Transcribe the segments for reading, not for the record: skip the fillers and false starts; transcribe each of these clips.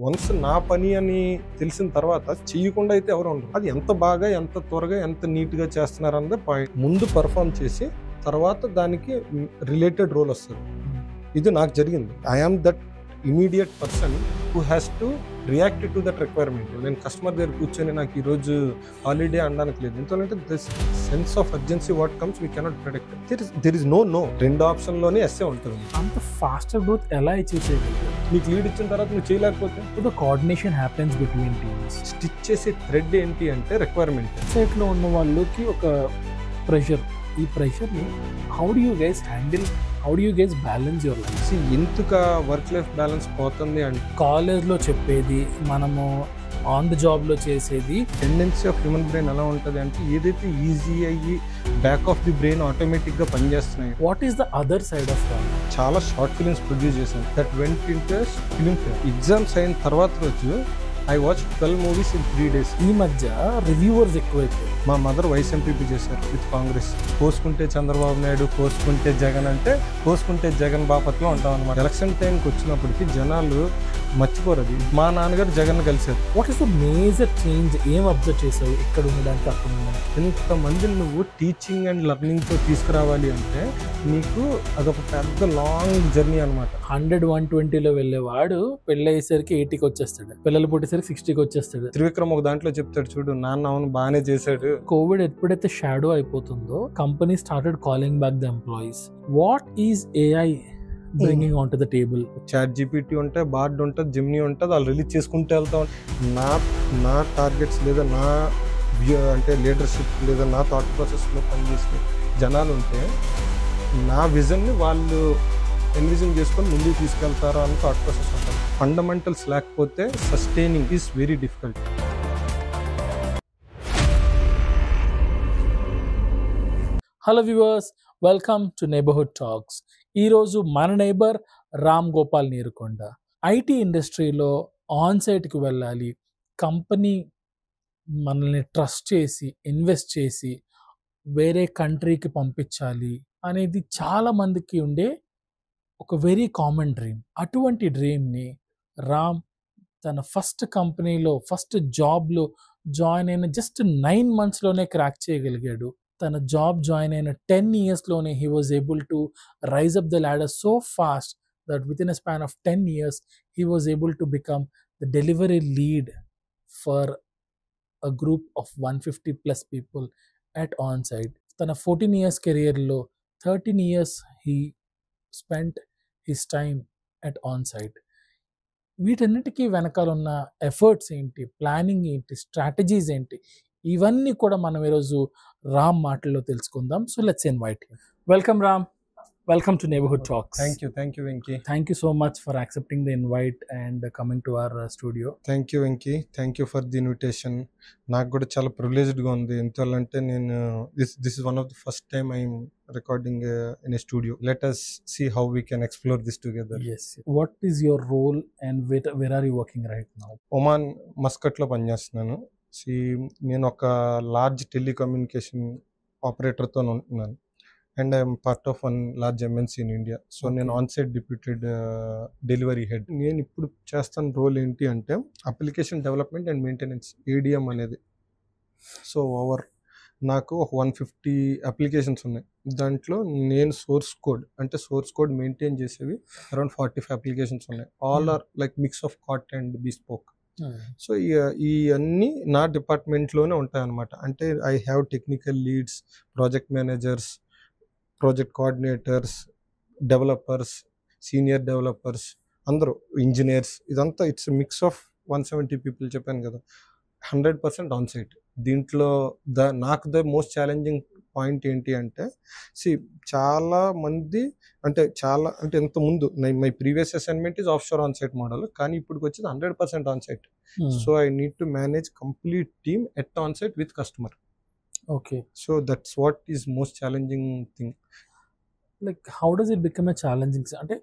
Once నా పని అని తెలిసిన తర్వాత చెయ్యకుండా అయితే ఎవరు ఉండరు. అది ఎంత బాగా, ఎంత త్వరగా, ఎంత నీట్గా చేస్తున్నారు అన్నది పాయింట్. ముందు పర్ఫామ్ చేసి తర్వాత దానికి రిలేటెడ్ రోల్ వస్తుంది. ఇది నాకు జరిగింది. I am that immediate person who has to react to that requirement. నేను కస్టమర్ దగ్గర కూర్చొని నాకు ఈరోజు హాలిడే అనడానికి లేదు. ఎందుకంటే this sense of urgency what comes we cannot predict. There is no రెండు ఆప్షన్లోనే ఎస్ఏ ఉంటుంది. అంత ఫాస్టర్ గ్రోత్ ఎలా అచీవ్ చేయగలుగుతారు? నీకు లీడ్ ఇచ్చిన తర్వాత నువ్వు చేయలేకపోతే the coordination happens between teams. Stitch చేసే థ్రెడ్ ఏంటి అంటే రిక్వైర్మెంట్. సైట్లో ఉన్న వాళ్ళకి ఒక ప్రెషర్. ఈ ప్రెషర్ని how do you guys handle? How do you guys balance your life? ఎందుకు వర్క్ లైఫ్ బ్యాలెన్స్ పోతుంది అంటే కాలేజ్లో చెప్పేది, మనము ఆన్ ద జాబ్లో చేసేది. టెండెన్సీ ఆఫ్ హ్యూమన్ బ్రెయిన్ ఎలా ఉంటుంది అంటే ఏదైతే ఈజీ అయ్యి బ్యాక్ ఆఫ్ ది బ్రెయిన్ ఆటోమేటిక్గా పనిచేస్తున్నాయి. What is the other side of that? చాలా షార్ట్ ఫిలిమ్స్ ప్రొడ్యూస్ చేశాను. That went into film fair. Exams అయిన తర్వాత రోజు I watch 12 movies in 3 days. ఈ మధ్య రివ్యూవర్స్ ఎక్కువైపోయాయి. మా మదర్ వైస్ ఎంపీపీ చేశారు విత్ కాంగ్రెస్. కోసుకుంటే చంద్రబాబు నాయుడు, కోసుకుంటే జగన్ అంటే కోసుకుంటే జగన్ బాపత్లో ఉంటాం అనమాట. ఎలక్షన్ టైంకి వచ్చినప్పటికీ జనాలు మర్చిపోరది. మా నాన్నగారు జగన్ కలిశారు. What is the major change? ఏం అబ్జర్వ్ చేసావు ఇక్కడ ఉండడానికి అక్కడ ఉండడానికి? ఇంతమందిని నువ్వు టీచింగ్ అండ్ లెర్నింగ్తో తీసుకురావాలి అంటే నీకు అదొక పెద్ద లాంగ్ జర్నీ అనమాట. 100, 120లో వెళ్ళేవాడు పెళ్ళి అయ్యేసరికి 80కి వచ్చేస్తాడు, పిల్లలు పుట్టేసరికి 60కి వచ్చేస్తాడు. త్రివిక్రమ్ ఒక దాంట్లో చెప్తాడు చూడు, నాన్న అవును బాగానే చేశాడు. కోవిడ్ ఎప్పుడైతే షాడో అయిపోతుందో company started calling back the employees. What is AI bringing on to the table? ChatGPT ఉంటే, బార్డ్ ఉంటుంది, జిమ్నీ ఉంటుంది, వాళ్ళు రిలీజ్ చేసుకుంటూ వెళ్తాం. నా టార్గెట్స్ లేదా నా అంటే లీడర్షిప్ లేదా నా థాట్ ప్రాసెస్లో పనిచేసే జనాలు ఉంటే నా విజన్ని వాళ్ళు ఎన్విజన్ చేసుకొని ముందుకు తీసుకెళ్తారు అని థాట్ ప్రాసెస్ ఉంటుంది. ఫండమెంటల్స్ లేకపోతే sustaining is very difficult. Hello viewers, welcome to neighbourhood talks. ఈరోజు మన నైబర్ రామ్ గోపాల్ నీరుకొండ. ఐటీ ఇండస్ట్రీలో ఆన్సైట్కి వెళ్ళాలి, కంపెనీ మనల్ని ట్రస్ట్ చేసి ఇన్వెస్ట్ చేసి వేరే కంట్రీకి పంపించాలి అనేది చాలా మందికి ఉండే ఒక వెరీ కామన్ డ్రీమ్. అటువంటి డ్రీమ్ని రామ్ తన ఫస్ట్ కంపెనీలో ఫస్ట్ జాబ్లో జాయిన్ అయిన జస్ట్ 9 monthsలోనే క్రాక్ చేయగలిగాడు. తన జాబ్ జాయిన్ అయిన 10 yearsలోనే he was able to rise up the ladder so fast that within a span of 10 years he was able to become the delivery lead for a group of 150+ people at Onsite. తన 14 years కెరియర్లో 13 years he spent his time at Onsite. వీటన్నిటికీ వెనకాల ఉన్న efforts ఏంటి, planning ఏంటి, strategies ఏంటి, ఇవన్నీ కూడా మనం ఈరోజు రామ్ మాటల్లో తెలుసుకుందాం. So let's invite him. Welcome Ram, welcome to neighbourhood talks. Thank you Venky. Thank you so much for accepting the invite and coming to our studio. Thank you Venky, thank you for the invitation. నాకు కూడా చాలా ప్రివిలేజ్డ్గా ఉంది. ఎందుకంటే నేను this is one of the first time I'm recording in a studio. Let us see how we can explore this together. Yes. What is your role and where are you working right now? Oman మస్కట్లో పనిచేస్తున్నాను. నేను ఒక large telecommunication ఆపరేటర్తో ఉంటున్నాను and I'm part of one large MNC in India. So నేను onsite deputed delivery head. నేను ఇప్పుడు చేస్తున్న రోల్ ఏంటి అంటే application development and maintenance, ADM అనేది. సో నాకు ఒక 150 అప్లికేషన్స్ ఉన్నాయి. దాంట్లో నేను సోర్స్ కోడ్ మెయింటైన్ చేసేవి అరౌండ్ 45 అప్లికేషన్స్ ఉన్నాయి. All are like mix of కాట్ అండ్ బిస్పోక్. సో ఇవన్నీ నా డిపార్ట్మెంట్లోనే ఉంటాయి అన్నమాట. అంటే I have technical leads, project managers, project coordinators, developers, senior developers, అందరూ ఇంజనీర్స్. ఇదంతా ఇట్స్ మిక్స్ ఆఫ్ 170 people చెప్పాను కదా, 100% ఆన్సైట్. దీంట్లో నాకు ద మోస్ట్ ఛాలెంజింగ్ పాయింట్ ఏంటి అంటే చాలా మంది అంటే ఇంత ముందు my previous assignment is of sure onsite model, కానీ ఇప్పటికి వచ్చేది 100% onsite. So I need to manage complete team at onsite with customer. Okay. So that's what is most challenging thing. Like how does it become a challenging? అంటే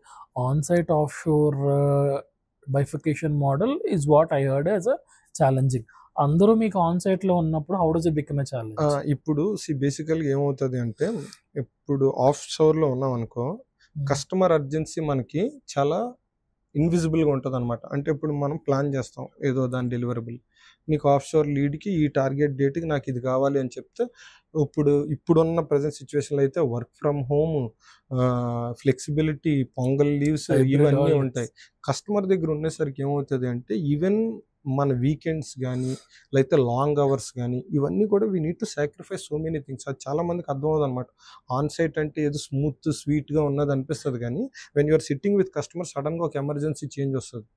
on-site offshore bifurcation model is what I heard as a challenging. అందరూ మీకు ఆన్సైట్లో ఉన్నప్పుడు how does it become a challenge? ఇప్పుడు బేసికల్గా ఏమవుతుంది అంటే, ఇప్పుడు of షోర్లో ఉన్నాం అనుకో, కస్టమర్ అర్జెన్సీ మనకి చాలా ఇన్విజిబుల్గా ఉంటుంది అనమాట. అంటే ఇప్పుడు మనం ప్లాన్ చేస్తాం ఏదో దాని డెలివరబుల్, నీకు ఆఫ్ షోర్ లీడ్కి ఈ టార్గెట్ డేట్కి నాకు ఇది కావాలి అని చెప్తే, ఇప్పుడున్న ప్రజెంట్ సిచ్యువేషన్లో అయితే work from home, flexibility, pongal leaves Hybrid ఇవన్నీ holidays. ఉంటాయి. కస్టమర్ దగ్గర ఉండేసరికి ఏమవుతుంది అంటే ఈవెన్ మన వీకెండ్స్ కానీ లేకపోతే లాంగ్ అవర్స్ కానీ ఇవన్నీ కూడా we need to sacrifice so many things. అది చాలా మందికి అర్థం అవుతుంది అనమాట. ఆన్ సైట్ అంటే ఏదో స్మూత్ స్వీట్గా ఉన్నది అనిపిస్తుంది, కానీ when you're sitting with customer సడన్గా ఒక ఎమర్జెన్సీ చేంజ్ వస్తుంది.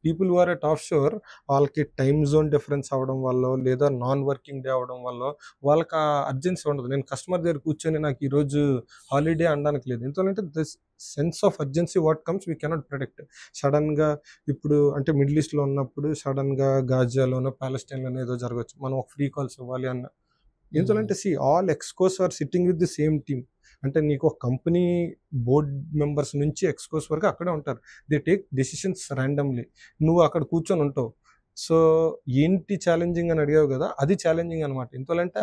People who are at offshore, వాళ్ళకి టైమ్ జోన్ డిఫరెన్స్ అవ్వడం వల్ల లేదా నాన్ వర్కింగ్ డే అవ్వడం వల్ల వాళ్ళకి ఆ అర్జెన్సీ ఉండదు. నేను కస్టమర్ దగ్గర కూర్చొని నాకు ఈరోజు హాలిడే అనడానికి లేదు. ఎందుకంటే this sense of urgency what comes we cannot predict. సడన్గా ఇప్పుడు అంటే మిడిల్ ఈస్ట్లో ఉన్నప్పుడు సడన్గా గాజాలోనో ప్యాలెస్టైన్లోనో ఏదో జరగచ్చు, మనం ఒక ఫ్రీ కాల్స్ ఇవ్వాలి అన్న. ఎందుకంటే all excos are sitting with the same team. అంటే నీకు ఒక కంపెనీ బోర్డ్ మెంబర్స్ నుంచి ఎక్స్కోస్ వరకు అక్కడే ఉంటారు. They take decisions randomly. నువ్వు అక్కడ కూర్చొని ఉంటావు. సో ఏంటి ఛాలెంజింగ్ అని అడిగావు కదా, అది ఛాలెంజింగ్ అనమాట. ఎందుకంటే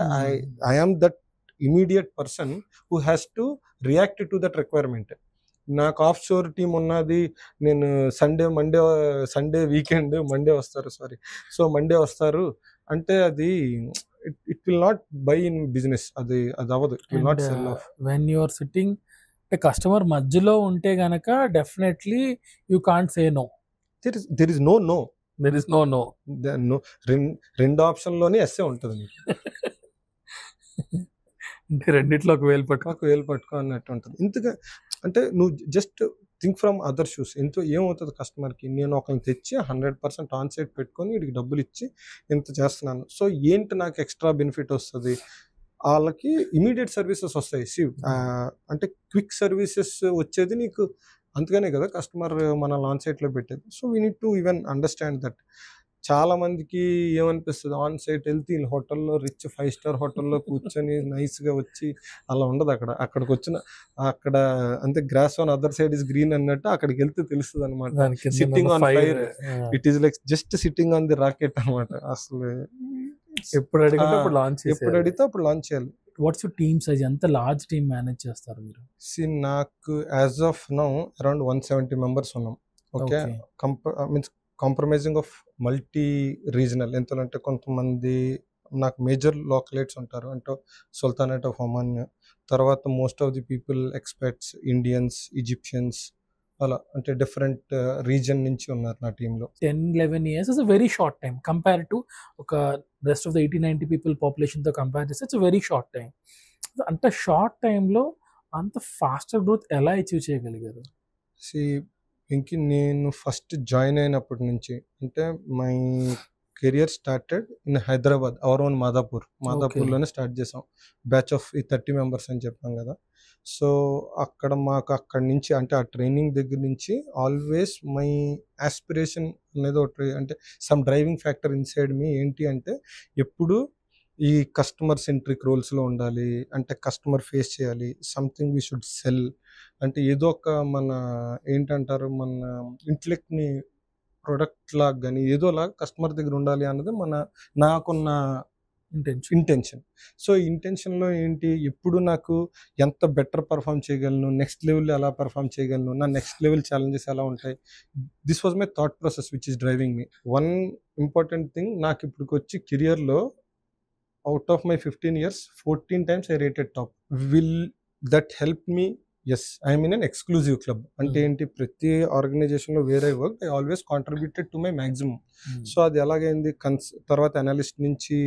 I am that immediate person who has to react to that requirement. నాకు ఆఫ్ షోర్ టీమ్ ఉన్నది, నేను సండే వీకెండ్ మండే వస్తారు అంటే అది it will not buy in business. అది అవ్వదు. It will not sell off. When you are sitting అంటే customer మధ్యలో ఉంటే గనక definitely you can't say no. There is no there is no no. రెండు ఆప్షన్లోనే ఎస్ఏ ఉంటుంది మీకు. అంటే రెండిట్లో ఒక వేలు పట్టుకో అన్నట్టు ఉంటుంది. ఇంతగా అంటే నువ్వు just think from other shoes. ఏమవుతుంది కస్టమర్కి, నేను ఒకరిని తెచ్చి 100% ఆన్ సైట్ పెట్టుకొని వీడికి డబ్బులు ఇచ్చి ఇంత చేస్తున్నాను. సో ఏంటి నాకు ఎక్స్ట్రా బెనిఫిట్ వస్తుంది, వాళ్ళకి ఇమీడియట్ సర్వీసెస్ వస్తాయి. అంటే క్విక్ సర్వీసెస్ వచ్చేది నీకు, అందుకనే కదా కస్టమర్ మనల్ని ఆన్ సైట్లో పెట్టేది. So we need to even understand that. చాలా మందికి ఏమనిపిస్తుంది, ఆన్ సైట్ వెళ్తే హోటల్లో రిచ్ 5 స్టార్ హోటల్లో కూర్చొని నైస్గా వచ్చి అలా ఉండదు. అక్కడికి వచ్చిన అక్కడ అంతే, grass on other side is green అన్నట్టు అక్కడికి వెళ్తే తెలుస్తుంది అనమాట. Sitting on fire, it is like just sitting on the rocket అనమాట. అసలు ఎప్పుడు అడిగితే అప్పుడు లాంచ్ చేయాలి. What's your team size? ఎంత లార్జ్ టీమ్ మేనేజ్ చేస్తారు మీరు? నాకు as of now around 170 members ఉన్నాం. Okay, means compromising of multi regional. ఎంతంటే కొంతమంది నాకు మేజర్ లోకలైట్స్ ఉంటారు, అంటే సుల్తానేట్ ఆఫ్ ఒమాన్, తర్వాత most of the people experts, Indians, Egyptians, అలా అంటే డిఫరెంట్ రీజన్ నుంచి ఉన్నారు నా టీంలో. 10-11 years is a very short time compare to ఒక రెస్ట్ ఆఫ్ ద 80-90 పీపుల్ పాపులేషన్తో కంపేర్ చేస్తే ఇట్స్ వెరీ షార్ట్ టైం. అంత షార్ట్ టైంలో అంత ఫాస్టర్ గ్రోత్ ఎలా అచీవ్ చేయగలిగారు? ఇంక నేను ఫస్ట్ జాయిన్ అయినప్పటి నుంచి, అంటే my career started in Hyderabad, our own మాదాపూర్లోనే స్టార్ట్ చేసాం. బ్యాచ్ ఆఫ్ 30 మెంబర్స్ అని చెప్పాం కదా. సో అక్కడి నుంచి, అంటే ఆ ట్రైనింగ్ దగ్గర నుంచి ఆల్వేస్ మై ఆస్పిరేషన్ అనేది ఒకటి, అంటే some driving factor inside me ఏంటి అంటే ఎప్పుడు ఈ కస్టమర్ సెంట్రిక్ రోల్స్లో ఉండాలి. అంటే కస్టమర్ ఫేస్ చేయాలి, సంథింగ్ వీ షుడ్ సెల్. అంటే ఏదో ఒక మన ఏంటంటారు, మన ఇంటెలెక్ట్ని ప్రొడక్ట్ లాగా కానీ ఏదోలాగా కస్టమర్ దగ్గర ఉండాలి అన్నది నాకున్న ఇంటెన్షన్. సో ఇంటెన్షన్లో ఏంటి, ఎప్పుడు నాకు ఎంత బెటర్ పర్ఫామ్ చేయగలను, నెక్స్ట్ లెవెల్లో ఎలా పర్ఫామ్ చేయగలను, నా నెక్స్ట్ లెవెల్ ఛాలెంజెస్ ఎలా ఉంటాయి, this was my thought process which is driving me. One important thing, నాకు ఇప్పటికి వచ్చి కెరియర్లో out of my 15 years 14 times I rated top. Will that help me? Yes, I am in an exclusive club. అంటే ఏంటి, ప్రతి ఆర్గనైజేషన్లో వేరే work I always contributed to my maximum. So అది ఎలాగైంది, తర్వాత అనలిస్ట్ నుంచి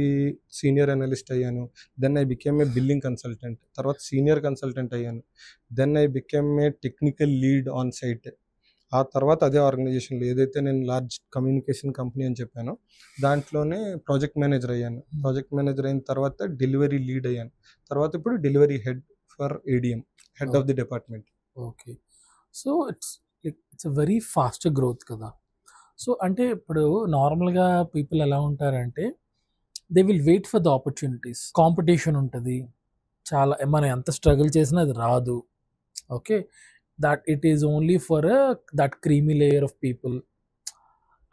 సీనియర్ అనలిస్ట్ అయ్యాను. Then I became a billing consultant, తర్వాత సీనియర్ కన్సల్టెంట్ అయ్యాను. Then I became a technical lead on site. ఆ తర్వాత అదే ఆర్గనైజేషన్లో ఏదైతే నేను లార్జ్ కమ్యూనికేషన్ కంపెనీ అని చెప్పానో దాంట్లోనే ప్రాజెక్ట్ మేనేజర్ అయ్యాను. ప్రాజెక్ట్ మేనేజర్ అయిన తర్వాత డెలివరీ లీడ్ అయ్యాను. తర్వాత ఇప్పుడు delivery head for ADM, head of the department. Okay, so it's very fast growth కదా. సో అంటే ఇప్పుడు నార్మల్గా పీపుల్ ఎలా ఉంటారంటే they will wait for the opportunities. Competition ఉంటుంది చాలా, మనం ఎంత స్ట్రగుల్ చేసినా అది రాదు. Okay, that it is only for that creamy layer of people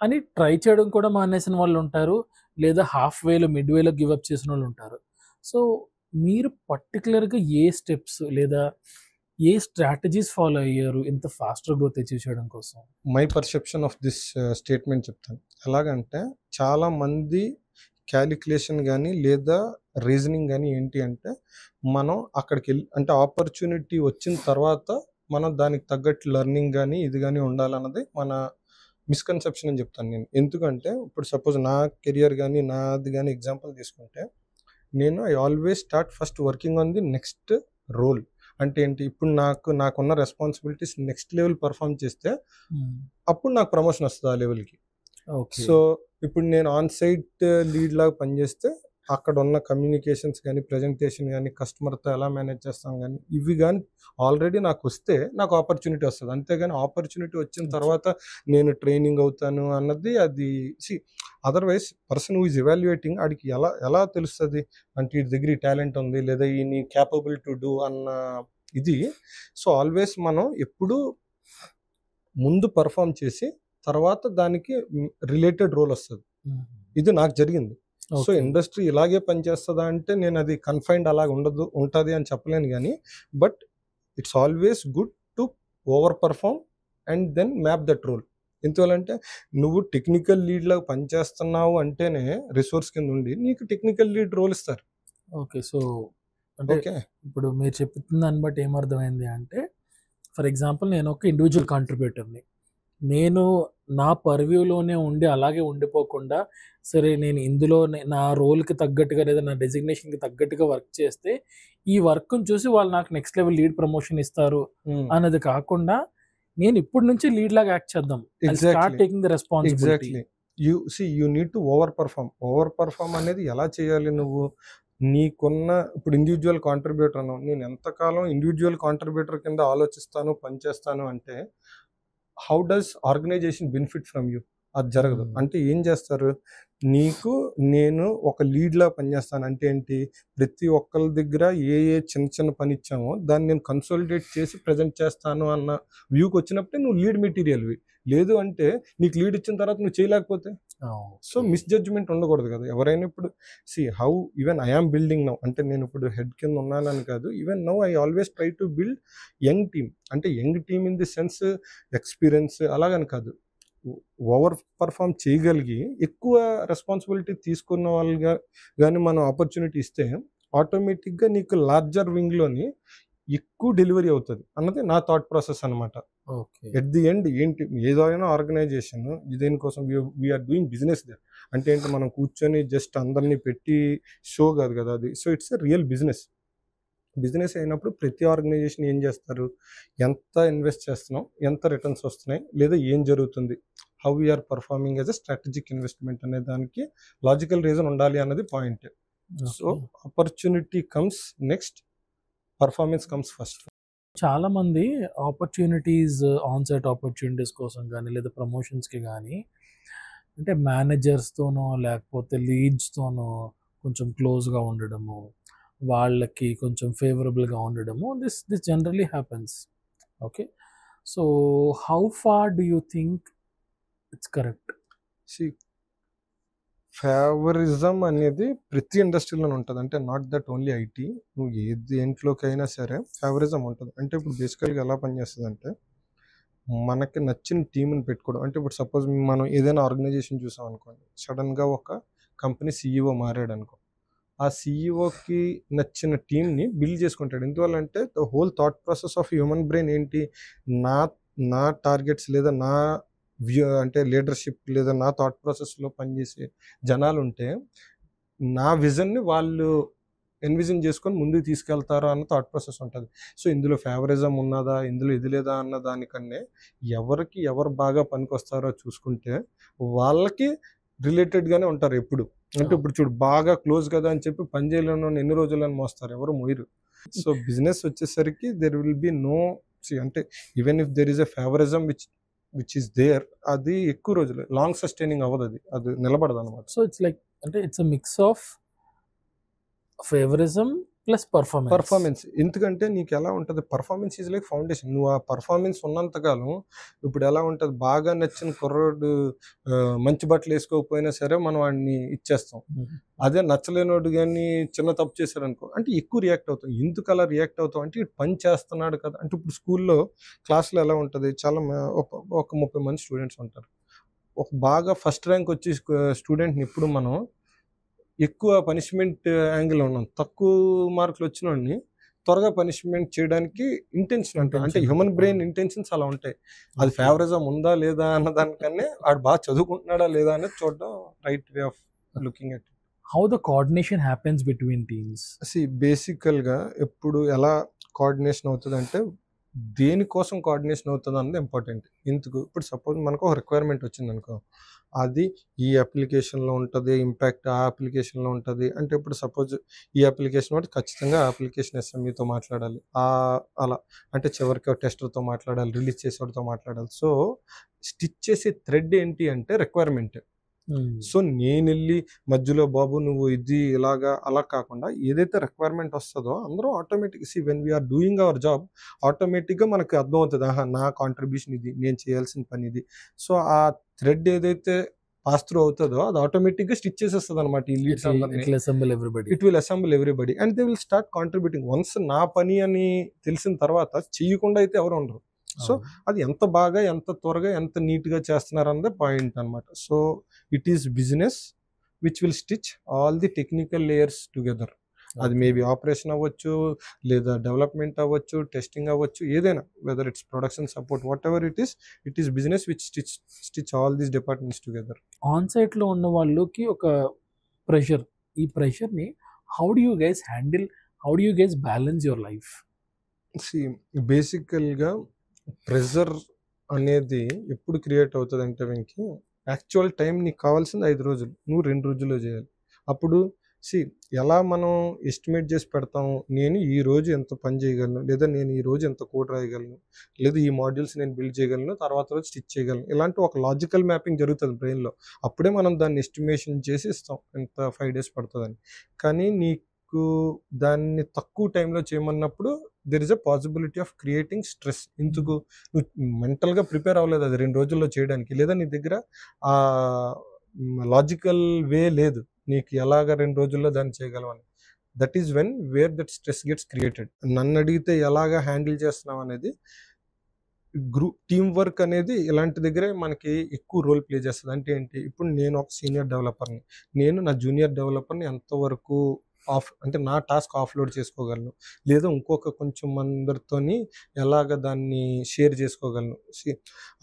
అని ట్రై చేయడం కూడా మానేసిన వాళ్ళు ఉంటారు, లేదా హాఫ్ వేలో మిడ్ వేలో గివప్ చేసిన వాళ్ళు ఉంటారు. సో మీరు పర్టికులర్గా ఏ స్టెప్స్ లేదా ఏ స్ట్రాటజీస్ ఫాలో అయ్యారు ఇంత ఫాస్టర్ గ్రోత్ అచీవ్ చేయడం కోసం? My perception of this statement చెప్తాను. ఎలాగంటే చాలా మంది క్యాలిక్యులేషన్ కానీ లేదా రీజనింగ్ కానీ ఏంటి అంటే మనం అక్కడికి వెళ్ళి అంటే ఆపర్చునిటీ వచ్చిన తర్వాత మనం దానికి తగ్గట్టు లెర్నింగ్ కానీ ఇది కానీ ఉండాలన్నది మన మిస్కన్సెప్షన్ అని చెప్తాను నేను. ఎందుకంటే ఇప్పుడు సపోజ్ నా కెరియర్ కానీ నాది కానీ ఎగ్జాంపుల్ తీసుకుంటే నేను I always start first working on the next role. అంటే ఏంటి, ఇప్పుడు నాకున్న రెస్పాన్సిబిలిటీస్ నెక్స్ట్ లెవెల్ పర్ఫామ్ చేస్తే అప్పుడు నాకు ప్రమోషన్ వస్తుంది ఆ లెవెల్కి. సో ఇప్పుడు నేను ఆన్ సైట్ లీడ్ లాగా పనిచేస్తే అక్కడ ఉన్న కమ్యూనికేషన్స్ కానీ ప్రజెంటేషన్ కానీ కస్టమర్తో ఎలా మేనేజ్ చేస్తాం కానీ ఇవి కానీ ఆల్రెడీ నాకు వస్తే నాకు ఆపర్చునిటీ వస్తుంది. అంతేగాని ఆపర్చునిటీ వచ్చిన తర్వాత నేను ట్రైనింగ్ అవుతాను అన్నది అది otherwise person who is evaluating ఆడికి ఎలా తెలుస్తుంది అంటే ఈ దగ్గర ఈ టాలెంట్ ఉంది లేదా ఈ నీ క్యాపబుల్ టు డూ అన్న ఇది. సో ఆల్వేస్ మనం ఎప్పుడు ముందు పర్ఫామ్ చేసి తర్వాత దానికి రిలేటెడ్ రోల్ వస్తుంది. ఇది నాకు జరిగింది. సో ఇండస్ట్రీ ఇలాగే పనిచేస్తుందా అంటే నేను అది కన్ఫైన్డ్ అలాగ ఉంటుంది అని చెప్పలేను కానీ but it's always good to over perform and then map that role. ఎందువల్లంటే నువ్వు టెక్నికల్ లీడ్ లాగా పనిచేస్తున్నావు అంటేనే రిసోర్స్ కింద ఉండి నీకు టెక్నికల్ లీడ్ రోల్ ఇస్తారు. ఓకే. సో అంటే ఇప్పుడు మీరు చెప్తున్న దాన్ని బట్టి ఏమర్థమైంది అంటే ఫర్ ఎగ్జాంపుల్ నేను ఒక ఇండివిజువల్ కాంట్రిబ్యూటర్ని, నేను నా పర్వ్యూలోనే ఉండి అలాగే ఉండిపోకుండా సరే నేను ఇందులో నా రోల్కి తగ్గట్టుగా లేదా నా డెసిగ్నేషన్కి తగ్గట్టుగా వర్క్ చేస్తే ఈ వర్క్ని చూసి వాళ్ళు నాకు నెక్స్ట్ లెవెల్ లీడ్ ప్రమోషన్ ఇస్తారు అన్నది కాకుండా నేను ఇప్పటి నుంచి లీడ్ లాగా యాక్ట్ చేద్దాం, start taking the responsibility. You need to over perform అనేది ఎలా చేయాలి? నువ్వు నీకున్న ఇప్పుడు ఇండివిజువల్ కాంట్రిబ్యూటర్ అన్నావు, నేను ఎంతకాలం ఇండివిజువల్ కాంట్రిబ్యూటర్ కింద ఆలోచిస్తాను పనిచేస్తాను అంటే how does organisation benefit from you? అది జరగదు. అంటే ఏం చేస్తారు, నేను ఒక లీడ్లా పనిచేస్తాను అంటే ఏంటి, ప్రతి ఒక్కరి దగ్గర ఏ చిన్న పని ఇచ్చామో దాన్ని నేను కన్సాలిడేట్ చేసి ప్రజెంట్ చేస్తాను అన్న వ్యూకి వచ్చినప్పుడే నువ్వు లీడ్ మెటీరియల్వి. లేదు అంటే నీకు లీడ్ ఇచ్చిన తర్వాత నువ్వు చేయలేకపోతే సో మిస్జడ్జ్మెంట్ ఉండకూడదు కదా ఎవరైనా. ఇప్పుడు how even I am building now, అంటే నేను ఇప్పుడు హెడ్ కింద ఉన్నానని కాదు, even now I always try to build young team. అంటే young team in the sense experience అలాగని కాదు, ఓవర్ పర్ఫామ్ చేయగలిగి ఎక్కువ రెస్పాన్సిబిలిటీ తీసుకున్న వాళ్ళుగా కానీ మనం ఆపర్చునిటీ ఇస్తే ఆటోమేటిక్గా నీకు లార్జర్ వింగ్లోని ఎక్కువ డెలివరీ అవుతుంది అన్నది నా థాట్ ప్రాసెస్ అనమాట. ఎట్ ది ఎండ్ ఏంటి, ఏదైనా ఆర్గనైజేషన్ దేనికోసం వీఆర్ డూయింగ్ బిజినెస్ దే అంటే ఏంటి, మనం కూర్చొని జస్ట్ అందరినీ పెట్టి షో కాదు కదా అది. So it's a real business అయినప్పుడు ప్రతి ఆర్గనైజేషన్ ఏం చేస్తారు, ఎంత ఇన్వెస్ట్ చేస్తున్నాం, ఎంత రిటర్న్స్ వస్తున్నాయి, లేదా ఏం జరుగుతుంది, how we're performing as a strategic investment అనే దానికి లాజికల్ రీజన్ ఉండాలి అన్నది point. So opportunity comes next, performance comes first. చాలా మంది ఆపర్చునిటీస్ ఆన్సైట్ ఆపర్చునిటీస్ కోసం కానీ లేదా ప్రమోషన్స్కి కానీ అంటే మేనేజర్స్తోనో లేకపోతే లీడ్స్తోనో కొంచెం క్లోజ్గా ఉండడము, వాళ్ళకి కొంచెం ఫేవరబుల్గా ఉండడము, this generally happens. Okay, so how far do you think it's correct? Favouritism అనేది ప్రతి ఇండస్ట్రీలో ఉంటుంది, అంటే నాట్ దట్ ఓన్లీ ఐటీ, నువ్వు ఏ దేంట్లోకైనా సరే ఫేవరిజం ఉంటుంది. అంటే ఇప్పుడు బేసికల్గా ఎలా పనిచేస్తుంది అంటే మనకి నచ్చిన టీంని పెట్టుకోవడం. అంటే ఇప్పుడు సపోజ్ మనం ఏదైనా ఆర్గనైజేషన్ చూసాం అనుకోండి, సడన్గా ఒక కంపెనీ సీఈఓ మారాడు అనుకో, ఆ సీఈఓకి నచ్చిన టీంని బిల్డ్ చేసుకుంటాడు. ఎందువల్లంటే the whole thought process of human brain ఏంటి, నా టార్గెట్స్ లేదా నా అంటే లీడర్షిప్ లేదా నా థాట్ ప్రాసెస్లో పనిచేసే జనాలు ఉంటే నా విజన్ని వాళ్ళు ఎన్విజన్ చేసుకొని ముందుకు తీసుకెళ్తారా అన్న థాట్ ప్రాసెస్ ఉంటుంది. సో ఇందులో ఫేవరిజం ఉన్నదా, ఇందులో ఇది లేదా అన్న దానికన్నా ఎవరు బాగా పనికొస్తారో చూసుకుంటే వాళ్ళకి రిలేటెడ్గానే ఉంటారు ఎప్పుడు. అంటే ఇప్పుడు చూడు, బాగా క్లోజ్ కదా అని చెప్పి పని చేయలేను ఎన్ని రోజులని మోస్తారు, ఎవరు మోయరు. సో బిజినెస్ వచ్చేసరికి దెర్ విల్ బి నో అంటే even if there is a favouritism which is there, అది ఎక్కువ రోజులు లాంగ్ సస్టైనింగ్ అవ్వదు, అది నిలబడదు అనమాట. సో ఇట్స్ లైక్ అంటే it's a mix of favouritism plus performance. ఎందుకంటే నీకు ఎలా ఉంటుంది, పర్ఫార్మెన్స్ ఈజ్ లైక్ ఫౌండేషన్. నువ్వు ఆ పర్ఫార్మెన్స్ ఉన్నంతకాలం ఇప్పుడు ఎలా ఉంటుంది, బాగా నచ్చిన కుర్రోడు మంచి బట్టలు వేసుకోకపోయినా సరే మనం వాడిని ఇచ్చేస్తాం. అదే నచ్చలేనోడు కానీ చిన్న తప్పు చేశారనుకో అంటే ఎక్కువ రియాక్ట్ అవుతాం. ఎందుకు అలా రియాక్ట్ అవుతాం అంటే ఇటు పని చేస్తున్నాడు కదా అంటే. ఇప్పుడు స్కూల్లో క్లాస్లో ఎలా ఉంటుంది, చాలా ఒక 30 మంది స్టూడెంట్స్ ఉంటారు. ఒక బాగా ఫస్ట్ ర్యాంక్ వచ్చి స్టూడెంట్ని ఇప్పుడు మనం ఎక్కువ పనిష్మెంట్ యాంగిల్ ఉన్నాం. తక్కువ మార్కులు వచ్చిన వాడిని త్వరగా పనిష్మెంట్ చేయడానికి ఇంటెన్షన్ అంటారు. అంటే హ్యూమన్ బ్రెయిన్ ఇంటెన్షన్స్ అలా ఉంటాయి. అది ఫేవరిజం ఉందా లేదా అన్న దానికన్నా వాడు బాగా చదువుకుంటున్నాడా లేదా అనేది చూడడం right way of looking at. How the coordination happens between teams? బేసికల్గా ఎప్పుడు ఎలా కోఆర్డినేషన్ అవుతుంది అంటే దేనికోసం కోఆర్డినేషన్ అవుతుంది అన్నది ఇంపార్టెంట్. ఎందుకు, ఇప్పుడు సపోజ్ మనకు ఒక రిక్వైర్మెంట్ వచ్చింది అనుకో, అది ఈ అప్లికేషన్లో ఉంటుంది, ఇంపాక్ట్ ఆ అప్లికేషన్లో ఉంటుంది. అంటే ఇప్పుడు సపోజ్ ఈ అప్లికేషన్ ఒకటి ఖచ్చితంగా ఆ అప్లికేషన్ ఎస్ఎంఈతో మాట్లాడాలి, అలా అంటే చివరికి టెస్టర్తో మాట్లాడాలి, రిలీజ్ చేసేవాడితో మాట్లాడాలి. సో స్టిచ్ చేసే థ్రెడ్ ఏంటి అంటే రిక్వైర్మెంట్. సో నేను వెళ్ళి మధ్యలో బాబు నువ్వు ఇది ఇలాగా అలా కాకుండా ఏదైతే రిక్వైర్మెంట్ వస్తుందో అందరూ automatic when we're doing our job ఆటోమేటిక్గా మనకు అర్థమవుతుంది, ఆహా నా కాంట్రిబ్యూషన్ ఇది, నేను చేయాల్సిన పని ఇది. సో ఆ థ్రెడ్ ఏదైతే పాస్ త్రూ అవుతుందో అది ఆటోమేటిక్గా స్టిచ్ చేసేస్తుంది అనమాట. ఈ లీడ్స్ అందరినీ it will assemble everybody and they will start contributing. Once నా పని అని తెలిసిన తర్వాత చెయ్యకుండా అయితే ఎవరు ఉండరు. సో అది ఎంత బాగా, ఎంత త్వరగా, ఎంత నీట్గా చేస్తున్నారు అన్నదే పాయింట్ అనమాట. So it is business which will stitch all the technical layers together. అది మేబీ ఆపరేషన్ అవ్వచ్చు, లేదా డెవలప్మెంట్ అవ్వచ్చు, టెస్టింగ్ అవ్వచ్చు, ఏదైనా, whether it's production support, whatever it is business which stitch all these departments together. ఆన్ సైట్లో ఉన్న వాళ్ళకి ఒక ప్రెషర్, ఈ ప్రెషర్ని how do you guys handle, how do you guys balance your life? బేసికల్గా ప్రెజర్ అనేది ఎప్పుడు క్రియేట్ అవుతుంది అంటే వెంకి, యాక్చువల్ టైం నీకు కావాల్సింది 5 రోజులు, నువ్వు 2 రోజుల్లో చేయాలి. అప్పుడు ఎలా మనం ఎస్టిమేట్ చేసి పెడతాము, నేను ఈ రోజు ఎంత పని చేయగలను, లేదా నేను ఈ రోజు ఎంత కోడ్ రాయగలను, లేదా ఈ మాడ్యూల్స్ నేను బిల్డ్ చేయగలను, తర్వాత రోజు స్టిచ్ చేయగలను, ఇలాంటి ఒక లాజికల్ మ్యాపింగ్ జరుగుతుంది బ్రెయిన్లో. అప్పుడే మనం దాన్ని ఎస్టిమేషన్ చేసి ఇస్తాం ఎంత 5 days పడుతుందని. కానీ నీకు దాన్ని తక్కువ టైంలో చేయమన్నప్పుడు there is a possibility of creating stress. ఎందుకు, నువ్వు మెంటల్గా ప్రిపేర్ అవ్వలేదు అది 2 రోజుల్లో చేయడానికి, లేదా నీ దగ్గర ఆ లాజికల్ వే లేదు నీకు ఎలాగ 2 రోజుల్లో దాన్ని చేయగలవని. That is when where that stress gets created. నన్ను అడిగితే ఎలాగ హ్యాండిల్ చేస్తున్నాం అనేది గ్రూప్ టీమ్ వర్క్ అనేది ఇలాంటి దగ్గరే మనకి ఎక్కువ రోల్ ప్లే చేస్తుంది. అంటే ఏంటి, ఇప్పుడు నేను ఒక సీనియర్ డెవలపర్ని, నేను నా జూనియర్ డెవలపర్ని ఎంతవరకు అంటే నా టాస్క్ ఆఫ్లోడ్ చేసుకోగలను, లేదా ఇంకొక కొంచెం అందరితోని ఎలాగ దాన్ని షేర్ చేసుకోగలను.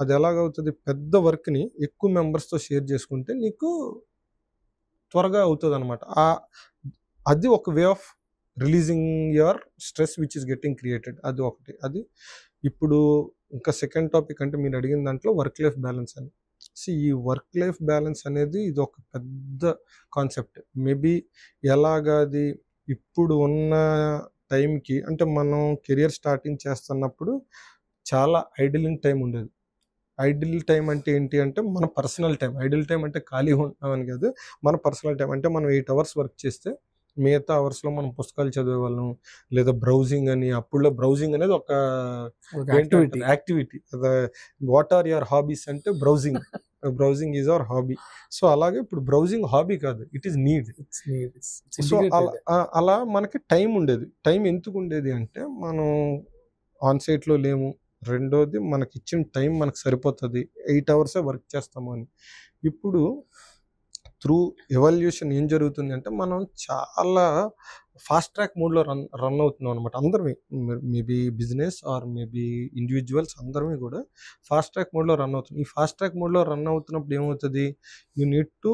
అది ఎలాగవుతుంది, పెద్ద వర్క్ని ఎక్కువ మెంబర్స్తో షేర్ చేసుకుంటే నీకు త్వరగా అవుతుంది అనమాట. అది ఒక way of releasing your stress which is getting created. అది ఒకటి. అది ఇప్పుడు ఇంకా సెకండ్ టాపిక్ అంటే మీరు అడిగిన దాంట్లో వర్క్ లైఫ్ బ్యాలెన్స్ అని. ఈ వర్క్ లైఫ్ బ్యాలెన్స్ అనేది ఇది ఒక పెద్ద కాన్సెప్ట్. మేబీ ఎలాగా అది ఇప్పుడు ఉన్న టైంకి, అంటే మనం కెరియర్ స్టార్టింగ్ చేస్తున్నప్పుడు చాలా ఐడిలింగ్ టైం ఉండేది. ఐడిల్ టైం అంటే ఏంటి అంటే మన పర్సనల్ టైం. ఐడిల్ టైం అంటే ఖాళీగా ఉంటామని కాదు, మన పర్సనల్ టైం. అంటే మనం 8 hours వర్క్ చేస్తే మిగతా అవర్స్లో మనం పుస్తకాలు చదివేవాళ్ళం, లేదా బ్రౌజింగ్ అని. అప్పుడులో బ్రౌజింగ్ అనేది ఒక activity. What are your hobbies అంటే browsing is our hobby. So అలాగే ఇప్పుడు బ్రౌజింగ్ హాబీ కాదు, ఇట్ ఈస్ నీడ్. సో అలా మనకి టైం ఉండేది. టైం ఎందుకు ఉండేది అంటే మనం ఆన్సైట్లో లేము, రెండోది మనకి ఇచ్చిన టైం మనకు సరిపోతుంది, 8 hours వర్క్ చేస్తాము అని. ఇప్పుడు త్రూ ఎవల్యూషన్ ఏం జరుగుతుంది అంటే మనం చాలా ఫాస్ట్ ట్రాక్ మోడ్లో రన్ అవుతున్నాం అనమాట. అందరమే, maybe business or maybe individuals అందరమే కూడా ఫాస్ట్ ట్రాక్ మోడ్లో రన్ అవుతుంది. ఈ ఫాస్ట్ ట్రాక్ మోడ్లో రన్ అవుతున్నప్పుడు ఏమవుతుంది, యూ నీడ్ టు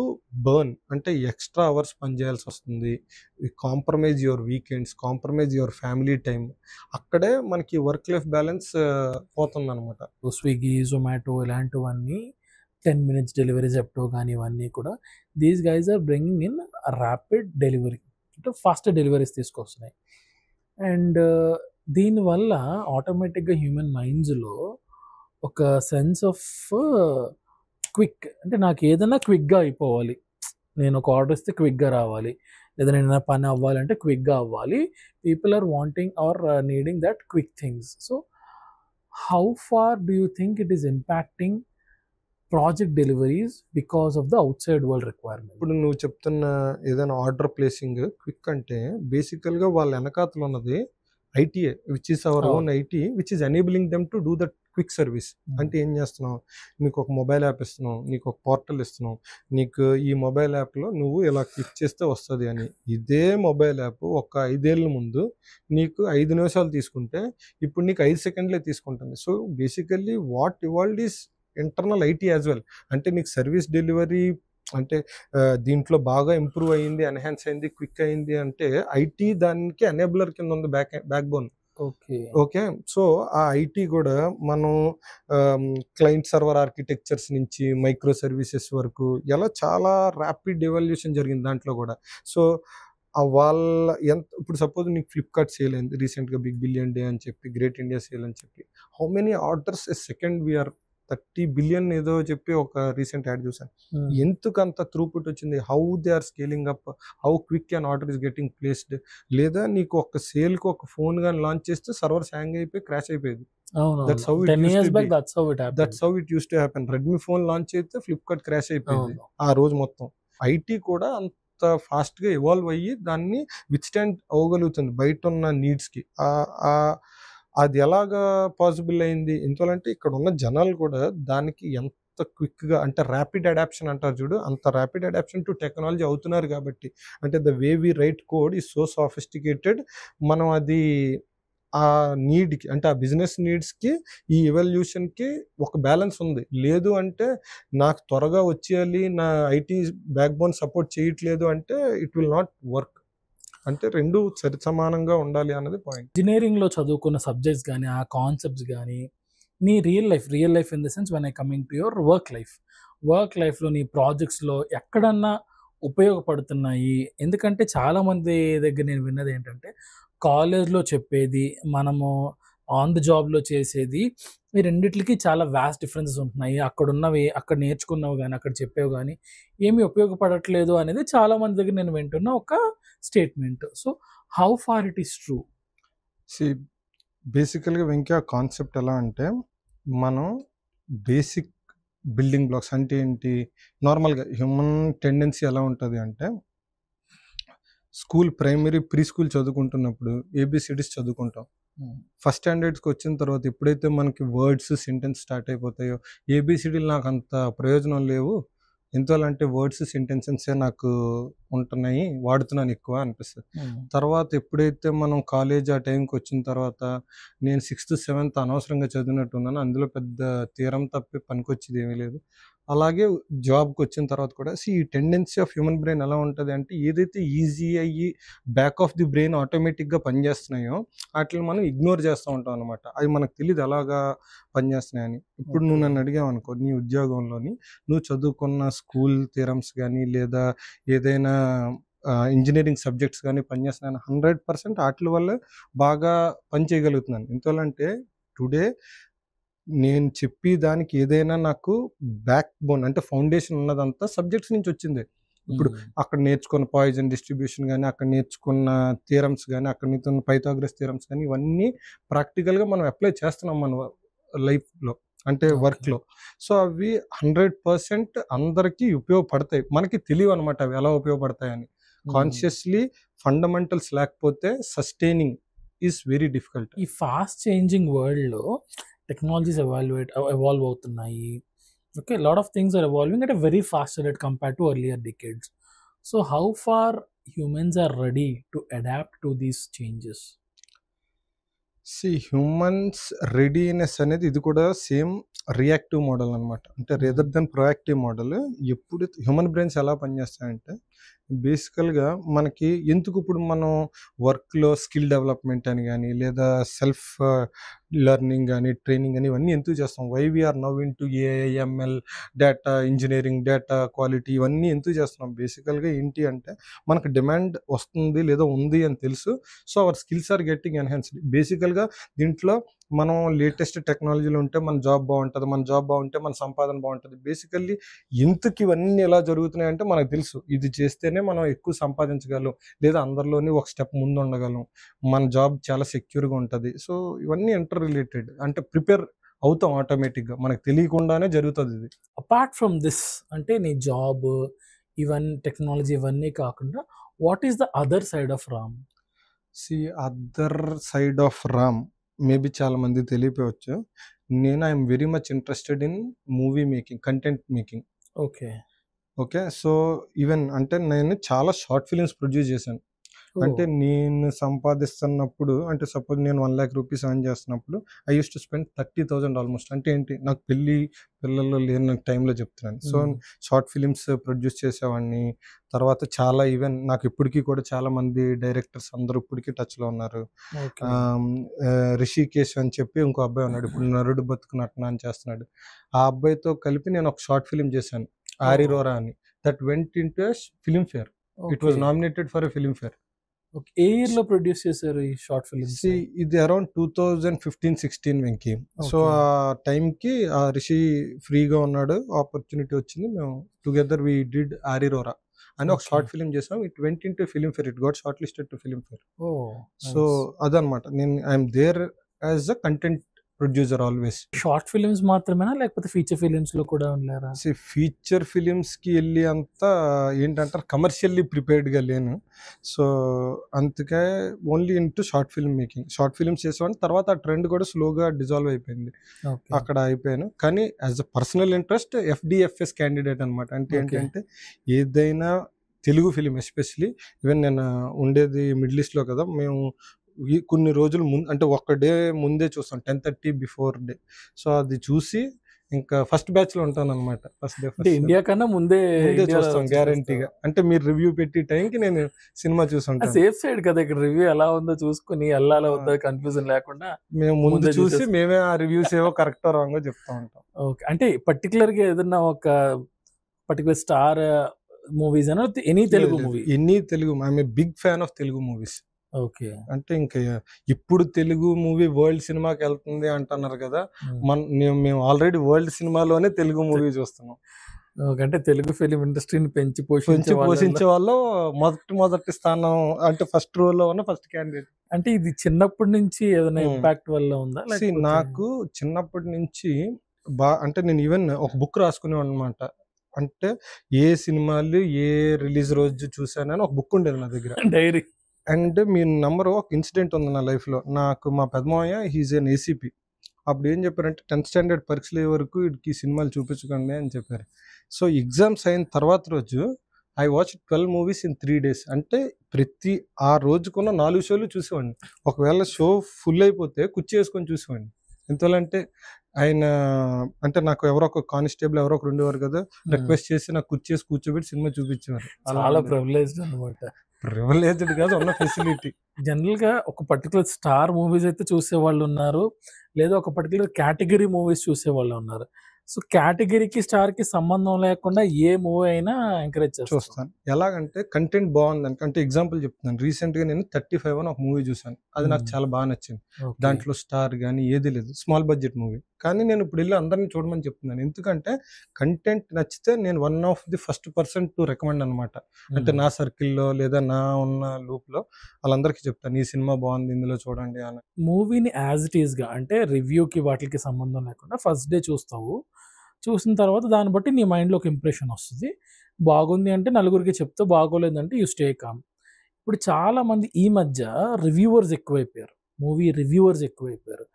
బర్న్, అంటే ఎక్స్ట్రా అవర్స్ పనిచేయాల్సి వస్తుంది. Compromise your weekends, compromise your family time. అక్కడే మనకి వర్క్ లైఫ్ బ్యాలెన్స్ పోతుంది అనమాట. స్విగ్గీ, జొమాటో ఇలాంటివన్నీ 10 minutes డెలివరీ జెప్టో కానీ ఇవన్నీ కూడా these guys are bringing in rapid delivery, అంటే ఫాస్ట్ డెలివరీస్ తీసుకొస్తున్నాయి. అండ్ దీనివల్ల ఆటోమేటిక్గా హ్యూమన్ మైండ్స్లో ఒక సెన్స్ ఆఫ్ క్విక్, అంటే నాకు ఏదైనా క్విక్గా అయిపోవాలి, నేను ఒక ఆర్డర్ ఇస్తే క్విక్గా రావాలి, లేదా నేను పని అవ్వాలంటే క్విక్గా అవ్వాలి. People are wanting or needing that quick things. So how far do you think it is impacting project deliveries because of the outside world requirement? ఇప్పుడు నువ్వు చెప్తున్న ఏదైనా ఆర్డర్ ప్లేసింగ్ క్విక్ అంటే బేసికల్గా వాళ్ళ వెనకాతలు ఉన్నది ITA, which is our own IT, which is enabling them to do that quick service. అంటే ఏం చేస్తున్నావు, నీకు ఒక మొబైల్ యాప్ ఇస్తున్నావు, నీకు ఒక పోర్టల్ ఇస్తున్నావు, నీకు ఈ మొబైల్ యాప్లో నువ్వు ఇలా క్లిక్ చేస్తే వస్తుంది అని. ఇదే మొబైల్ యాప్ ఒక 5 ఏళ్ళ ముందు నీకు 5 నిమిషాలు తీసుకుంటే ఇప్పుడు నీకు 5 సెకండ్లే తీసుకుంటుంది. So basically what evolve is internal IT as well. అంటే నీకు సర్వీస్ డెలివరీ అంటే దీంట్లో బాగా ఇంప్రూవ్ అయ్యింది, ఎన్హాన్స్ అయింది, క్విక్ అయింది అంటే ఐటీ దానికి ఎనేబులర్ కింద ఉంది, బ్యాక్ బోన్. ఓకే, సో ఆ ఐటీ కూడా మనం క్లయింట్ సర్వర్ ఆర్కిటెక్చర్స్ నుంచి మైక్రో సర్వీసెస్ వరకు ఎలా చాలా ర్యాపిడ్ ఎవల్యూషన్ జరిగింది దాంట్లో కూడా. సో వాళ్ళ ఇప్పుడు సపోజ్ నీకు ఫ్లిప్కార్ట్ సేల్ అయింది రీసెంట్గా, బిగ్ బిలియన్ డే అని చెప్పి, గ్రేట్ ఇండియా సేల్ అని చెప్పి, how many orders a second we're 30 billion ఏదో చెప్పి ఒక రీసెంట్ యాడ్ చూసాను. ఎందుకంత త్రూపుట్ వచ్చింది, how they are scaling up, how quick and order is getting placed. లేదా నీకు ఒక సేల్కి ఒక ఫోన్ కానీ లాంచ్ చేస్తే సర్వర్స్ హ్యాంగ్ అయిపోయి క్రాష్ అయిపోయేది. That's how it use to happen. Redmi phone launch అయితే ఫ్లిప్కార్ట్ క్రాష్ అయిపోయింది ఆ రోజు మొత్తం. ఐటీ కూడా అంత ఫాస్ట్గా ఎవాల్వ్ అయ్యి దాన్ని విత్స్టాండ్ అవ్వగలుగుతుంది బయట ఉన్న నీడ్స్కి. అది ఎలాగా పాసిబుల్ అయింది ఎందుకంటే ఇక్కడ ఉన్న జనాలు కూడా దానికి ఎంత క్విక్గా అంటే ర్యాపిడ్ అడాప్షన్ అంటారు చూడు, అంత ర్యాపిడ్ అడాప్షన్ టు టెక్నాలజీ అవుతున్నారు కాబట్టి. అంటే the way we write code is so sophisticated. మనం అది ఆ నీడ్కి అంటే ఆ బిజినెస్ నీడ్స్కి ఈ ఎవల్యూషన్కి ఒక బ్యాలెన్స్ ఉంది. లేదు అంటే నాకు త్వరగా వచ్చేయాలి, నా ఐటీ బ్యాక్ బోన్ సపోర్ట్ చేయట్లేదు అంటే ఇట్ విల్ నాట్ వర్క్. అంటే రెండు సరి సమానంగా ఉండాలి అన్నది పాయింట్. ఇంజనీరింగ్లో చదువుకున్న సబ్జెక్ట్స్ కానీ ఆ కాన్సెప్ట్స్ కానీ నీ real life in the sense when I coming to your work లైఫ్లో నీ ప్రాజెక్ట్స్లో ఎక్కడన్నా ఉపయోగపడుతున్నాయి? ఎందుకంటే చాలామంది దగ్గర నేను విన్నది ఏంటంటే కాలేజ్లో చెప్పేది, మనము ఆన్ ద జాబ్లో చేసేది, ఈ రెండిట్లకి చాలా వాస్ట్ డిఫరెన్సెస్ ఉంటున్నాయి. అక్కడ నేర్చుకున్నవి కానీ అక్కడ చెప్పేవి కానీ ఏమీ ఉపయోగపడట్లేదు అనేది చాలామంది దగ్గర నేను వింటున్న ఒక statement. So how far it is true? బేసికల్గా వెంకీ కాన్సెప్ట్ ఎలా అంటే, మనం బేసిక్ బిల్డింగ్ బ్లాక్స్ అంటే ఏంటి, నార్మల్గా హ్యూమన్ టెండెన్సీ ఎలా ఉంటుంది అంటే, ప్రైమరీ ప్రీ స్కూల్ చదువుకుంటున్నప్పుడు ఏబిసిడీస్ చదువుకుంటాం. ఫస్ట్ స్టాండర్డ్స్కి వచ్చిన తర్వాత ఎప్పుడైతే మనకి వర్డ్స్ సెంటెన్స్ స్టార్ట్ అయిపోతాయో, ఏబిసిడీలు నాకు అంత ప్రయోజనం లేవు, ఎంతోలంటే వర్డ్స్ సెంటెన్సెసే నాకు ఉంటున్నాయి, వాడుతున్నాను ఎక్కువ అనిపిస్తుంది. తర్వాత ఎప్పుడైతే మనం కాలేజ్ ఆ టైంకి వచ్చిన తర్వాత నేను 6th 7th అనవసరంగా చదివినట్టున్నాను, అందులో పెద్ద తీరం తప్పి పనికొచ్చేది ఏమీ లేదు. అలాగే జాబ్కి వచ్చిన తర్వాత కూడా ఈ టెండెన్సీ ఆఫ్ హ్యూమన్ బ్రెయిన్ ఎలా ఉంటుంది అంటే, ఏదైతే ఈజీ అయ్యి బ్యాక్ ఆఫ్ ది బ్రెయిన్ ఆటోమేటిక్గా పనిచేస్తున్నాయో వాటిని మనం ఇగ్నోర్ చేస్తూ ఉంటాం అనమాట. అవి మనకు తెలియదు ఎలాగా పనిచేస్తున్నాయని. ఇప్పుడు నువ్వు నన్ను అడిగావు అనుకో, నీ ఉద్యోగంలోని నువ్వు చదువుకున్న స్కూల్ థియరమ్స్ కానీ లేదా ఏదైనా ఇంజనీరింగ్ సబ్జెక్ట్స్ కానీ పనిచేస్తున్నాను 100% వాటి వల్ల బాగా పని చేయగలుగుతున్నాను. ఎందుకంటే టుడే నేను చెప్పి దానికి ఏదైనా నాకు బ్యాక్ బోన్ అంటే ఫౌండేషన్ ఉన్నదంతా సబ్జెక్ట్స్ నుంచి వచ్చింది. ఇప్పుడు అక్కడ నేర్చుకున్న పాయిజన్ డిస్ట్రిబ్యూషన్ కానీ, అక్కడ నేర్చుకున్న థియరమ్స్ కానీ, అక్కడ నేర్చుకున్న పైథాగరస్ థియరమ్స్ కానీ, ఇవన్నీ ప్రాక్టికల్గా మనం అప్లై చేస్తున్నాం మన లైఫ్లో అంటే వర్క్లో. సో అవి 100% అందరికీ ఉపయోగపడతాయి. మనకి తెలియవు అనమాట అవి ఎలా ఉపయోగపడతాయని. కాన్షియస్లీ ఫండమెంటల్స్ లేకపోతే సస్టైనింగ్ ఈజ్ వెరీ డిఫికల్ట్. ఈ ఫాస్ట్ చేంజింగ్ వరల్డ్లో టెక్నాలజీస్ ఎవాల్వ్ అవుతున్నాయి. Okay, lot of things are evolving at a very faster rate compared to earlier decades. So how far humans are ready to adapt to these changes? Humans readiness అనేది ఇది కూడా same reactive model అనమాట. అంటే rather than proactive model. ఎప్పుడు human brains ఎలా పనిచేస్తాయంటే, బేసికల్గా మనకి ఎందుకు ఇప్పుడు మనం వర్క్లో స్కిల్ డెవలప్మెంట్ అని కానీ లేదా సెల్ఫ్ లెర్నింగ్ కానీ ట్రైనింగ్ కానీ ఇవన్నీ ఎందుకు చేస్తాం, why we're now into AIML, data engineering, data quality, ఇవన్నీ ఎందుకు చేస్తున్నాం? బేసికల్గా ఏంటి అంటే మనకు డిమాండ్ వస్తుంది లేదా ఉంది అని తెలుసు. So our skills are getting enhanced. బేసికల్గా దీంట్లో మనం లేటెస్ట్ టెక్నాలజీలో ఉంటే మన జాబ్ బాగుంటుంది, మన జాబ్ బాగుంటే మన సంపాదన బాగుంటుంది. బేసికల్లీ ఎందుకు ఇవన్నీ ఎలా జరుగుతున్నాయి అంటే మనకు తెలుసు ఇది చేస్తేనే మనం ఎక్కువ సంపాదించగలం, లేదా అందరిలోని ఒక స్టెప్ ముందు ఉండగలం, మన జాబ్ చాలా సెక్యూర్గా ఉంటుంది. సో ఇవన్నీ ఇంటర్ రిలేటెడ్, అంటే ప్రిపేర్ అవుతాం ఆటోమేటిక్గా, మనకు తెలియకుండానే జరుగుతుంది ఇది. అపార్ట్ ఫ్రమ్ దిస్, అంటే నీ జాబ్ ఇవన్నీ టెక్నాలజీ ఇవన్నీ కాకుండా what is the other side of Ram? Other side of Ram maybe చాలా మంది తెలియపోవచ్చు. నేను I'm very much interested in movie making, content making. Okay, so even అంటే నేను చాలా షార్ట్ ఫిలిమ్స్ ప్రొడ్యూస్ చేశాను. అంటే నేను సంపాదిస్తున్నప్పుడు, అంటే సపోజ్ నేను 1 lakh రూపీస్ ఎర్న్ చేస్తున్నప్పుడు I use to spend 30,000 almost. అంటే ఏంటి, నాకు పిల్లలు లేని టైంలో చెప్తున్నాను. సో షార్ట్ ఫిలిమ్స్ ప్రొడ్యూస్ చేసేవాడిని. తర్వాత చాలా ఈవెన్ నాకు ఇప్పటికీ కూడా చాలా మంది డైరెక్టర్స్ అందరూ ఇప్పటికీ టచ్లో ఉన్నారు. రిషికేష్ అని చెప్పి ఇంకో అబ్బాయి ఉన్నాడు, ఇప్పుడు నరుడు బతుకు నటన అని చేస్తున్నాడు. ఆ అబ్బాయితో కలిపి నేను ఒక షార్ట్ ఫిలిం చేశాను, ఆరిరోరా అని. That went into Filmfare. It was nominated for a film fair. A year లో ప్రొడ్యూస్ చేశారు ఈ షార్ట్ ఫిల్మ్స్? ఇది అరౌండ్ 2015-16 వెంకి. సో ఆ టైంకి ఆ రిషి ఫ్రీగా ఉన్నాడు, ఆపర్చునిటీ వచ్చింది, మేము టుగెదర్ వి డిడ్ ఆరిరోరా అని ఒక షార్ట్ ఫిలిం చేసాం. It went into Filmfare, it got shortlisted to Filmfare. So అదనమాట, నేను I'm there as a content producer always. Short films మాత్రమేనా లేకపోతే ఫీచర్ ఫిలిమ్స్ లో కూడా ఉన్నారా? ఫీచర్ ఫిలిమ్స్ కి వెళ్ళి అంతా ఏంటంటారు కమర్షియల్లీ ప్రిపేర్డ్గా లేను. సో అందుకే only into short film making. Short films చేసేవాడిని, తర్వాత ఆ ట్రెండ్ కూడా స్లోగా డిజాల్వ్ అయిపోయింది, అక్కడ అయిపోయాను. కానీ as a personal interest FDFS candidate అనమాట. అంటే ఏంటంటే ఏదైనా తెలుగు ఫిలిం, ఎస్పెషలీ ఈవెన్ నేను ఉండేది మిడిల్ ఈస్ట్లో కదా, మేము కొన్ని రోజులు ముందు, అంటే ఒక్క డే ముందే చూస్తాం, 10:30 బిఫోర్ డే. సో అది చూసి ఇంకా ఫస్ట్ బ్యాచ్ లో ఉంటాను అనమాట. ఫస్ట్ డే ఇండియా కన్నా ముందే చూస్తాం గ్యారంటీగా. అంటే మీరు రివ్యూ పెట్టి టైంకి నేను సినిమా చూసుంటాను. సేఫ్ సైడ్ కదా, ఇక్కడ రివ్యూ ఎలా ఉందో చూసుకుని వెళ్ళాలా వద్దా కన్ఫ్యూజన్ లేకుండా మేము ముందు చూసి మేమే ఆ రివ్యూస్ ఏవో కరెక్టో రాంగో చెప్తా ఉంటాం. ఓకే, అంటే పర్టికులర్ గా ఏదన్నా ఒక పర్టికులర్ స్టార్ మూవీస్ అన్న any Telugu movie? Any Telugu, I'm a big fan of Telugu movies. Okay, అంటే ఇంకా ఇప్పుడు తెలుగు మూవీ వరల్డ్ సినిమాకి వెళ్తుంది అంటున్నారు కదా, మేము ఆల్రెడీ వరల్డ్ సినిమాలోనే తెలుగు మూవీ చూస్తున్నాం. అంటే తెలుగు ఫిలిం ఇండస్ట్రీని పెంచి పోషించే వాళ్ళు మొదటి స్థానం, అంటే ఫస్ట్ రోలో ఉన్న ఫస్ట్ క్యాండిడేట్. అంటే ఇది చిన్నప్పటి నుంచి ఏదైనా ఇంపాక్ట్ వల్ల ఉందా? నాకు చిన్నప్పటి నుంచి అంటే నేను ఈవెన్ ఒక బుక్ రాసుకునేవాడు అనమాట. అంటే ఏ సినిమాలు ఏ రిలీజ్ రోజు చూసానని ఒక బుక్ ఉండేది నా దగ్గర, డైరీ. అండ్ మీ నంబర్ ఒక ఇన్సిడెంట్ ఉంది నా లైఫ్లో. నాకు మా పెద్దమావయ్య, హీజ్ ఎన్ ACP. అప్పుడు ఏం చెప్పారంటే 10th స్టాండర్డ్ పరీక్షలు అయ్యే వరకు వీడికి సినిమాలు చూపించకండి అని చెప్పారు. సో ఎగ్జామ్స్ అయిన తర్వాత రోజు I watch 12 movies in 3 days. అంటే ప్రతి ఆ రోజుకున్న 4 షోలు చూసేవాడిని. ఒకవేళ షో ఫుల్ అయిపోతే కుర్చీ వేసుకొని చూసేవాడిని. ఎంతోలంటే ఆయన, అంటే నాకు ఎవరో ఒక కానిస్టేబుల్ ఎవరో ఒకరు ఉండేవారు కదా, రిక్వెస్ట్ చేసి నాకు కుర్చీ వేసి కూర్చోబెట్టి సినిమా చూపించేవారు. చాలా ప్రివిలేజ్డ్ అనమాట. ప్రివిలేజ్డ్ కాదు, ఉన్న ఫెసిలిటీ. జనరల్ గా ఒక పర్టికులర్ స్టార్ మూవీస్ అయితే చూసే వాళ్ళు ఉన్నారు, లేదా ఒక పర్టికులర్ కేటగిరీ మూవీస్ చూసే వాళ్ళు ఉన్నారు. సో కేటగిరీకి స్టార్ కి సంబంధం లేకుండా ఏ మూవీ అయినా ఎంకరేజ్ చూస్తాను. ఎలాగంటే కంటెంట్ బాగుంది. అంటే ఎగ్జాంపుల్ చెప్తున్నాను, రీసెంట్ గా నేను 35 అని ఒక మూవీ చూసాను, అది నాకు చాలా బాగా నచ్చింది. దాంట్లో స్టార్ కానీ ఏది లేదు, స్మాల్ బడ్జెట్ మూవీ. కానీ నేను ఇప్పుడు వెళ్ళి అందరినీ చూడమని చెప్తున్నాను, ఎందుకంటే కంటెంట్ నచ్చితే నేను one of the first person to recommend అనమాట. అంటే నా సర్కిల్లో లేదా నా ఉన్న లూప్లో వాళ్ళందరికీ చెప్తాను, ఈ సినిమా బాగుంది ఇందులో చూడండి అని. మూవీని యాజ్ ఇట్ ఈస్ గా, అంటే రివ్యూకి వాటికి సంబంధం లేకుండా ఫస్ట్ డే చూస్తావు, చూసిన తర్వాత దాన్ని బట్టి నీ మైండ్లో ఒక ఇంప్రెషన్ వస్తుంది. బాగుంది అంటే నలుగురికి చెప్తే, బాగోలేదంటే యూ స్టే కామ్. ఇప్పుడు చాలామంది ఈ మధ్య రివ్యూవర్స్ ఎక్కువైపోయారు, మూవీ రివ్యూవర్స్ ఎక్కువైపోయారు.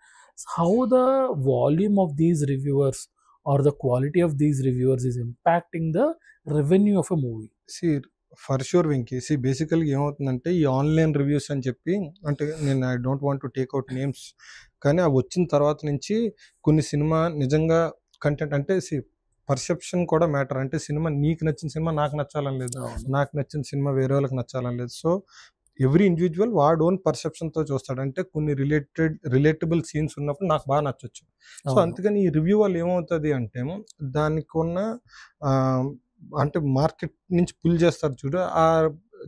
How the volume of these reviewers or the quality of these reviewers is impacting the revenue of a movie? For sure Venky. బేసికల్గా ఏమవుతుందంటే ఈ ఆన్లైన్ రివ్యూస్ అని చెప్పి, అంటే నేను I don't want to take out names, కానీ అవి వచ్చిన తర్వాత నుంచి కొన్ని సినిమా నిజంగా కంటెంట్, అంటే పర్సెప్షన్ కూడా మ్యాటర్. అంటే సినిమా నీకు నచ్చిన సినిమా నాకు నచ్చాలని లేదు, నాకు నచ్చిన సినిమా వేరే వాళ్ళకి నచ్చాలని లేదు. సో ఎవ్రీ ఇండివిజువల్ వాడు ఓన్ పర్సెప్షన్తో చూస్తాడు. అంటే కొన్ని రిలేటబుల్ సీన్స్ ఉన్నప్పుడు నాకు బాగా నచ్చొచ్చు. సో అందుకని ఈ రివ్యూ వల్ల ఏమవుతుంది అంటే దానికి ఉన్న అంటే మార్కెట్ నుంచి పుల్ చేస్తారు చూడు, ఆ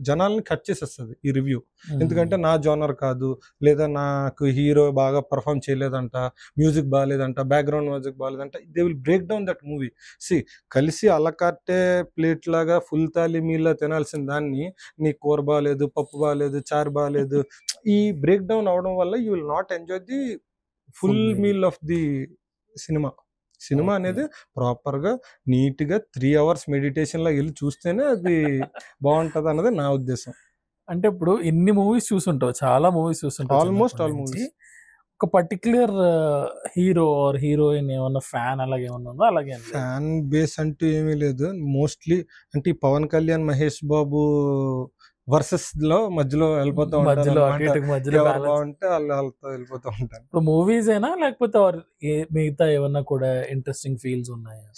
జనాల్ని కట్ చేసేస్తుంది ఈ రివ్యూ. ఎందుకంటే నా జోనర్ కాదు, లేదా నాకు హీరో బాగా పర్ఫామ్ చేయలేదంట, మ్యూజిక్ బాగాలేదంట, బ్యాక్గ్రౌండ్ మ్యూజిక్ బాగాలేదంట, they will break down that movie. కలిసి అలకట్టే ప్లేట్ లాగా ఫుల్ తాలి మీల్లా తినాల్సిన దాన్ని నీ కూర బాగాలేదు, పప్పు బాగాలేదు, చారు బాగాలేదు, ఈ బ్రేక్ డౌన్ అవడం వల్ల you will not enjoy the full meal of the cinema అనేది ప్రాపర్గా నీట్గా 3 hours మెడిటేషన్లో వెళ్ళి చూస్తేనే అది బాగుంటుంది అన్నది నా ఉద్దేశం. అంటే ఇప్పుడు ఇన్ని మూవీస్ చూసుంటావు, చాలా మూవీస్ చూసుంటావు, ఆల్మోస్ట్ ఆల్ మూవీస్. ఒక పర్టిక్యులర్ హీరో ఆర్ హీరోయిన్ ఏమన్నా ఫ్యాన్ అలాగే ఏమన్నా ఉందా? అలాగే ఫ్యాన్ బేస్ అంటూ ఏమీ లేదు. మోస్ట్లీ అంటే ఈ పవన్ కళ్యాణ్, మహేష్ బాబు వర్సెస్ లో మధ్యలో వెళ్ళిపోతూ ఉంటాను. బాగుంటే వాళ్ళతో వెళ్ళిపోతూ ఉంటాను. ఇప్పుడు మూవీస్ అయినా లేకపోతే మిగతా ఏమన్నా కూడా ఇంట్రెస్టింగ్ ఫీల్స్ ఉన్నాయా?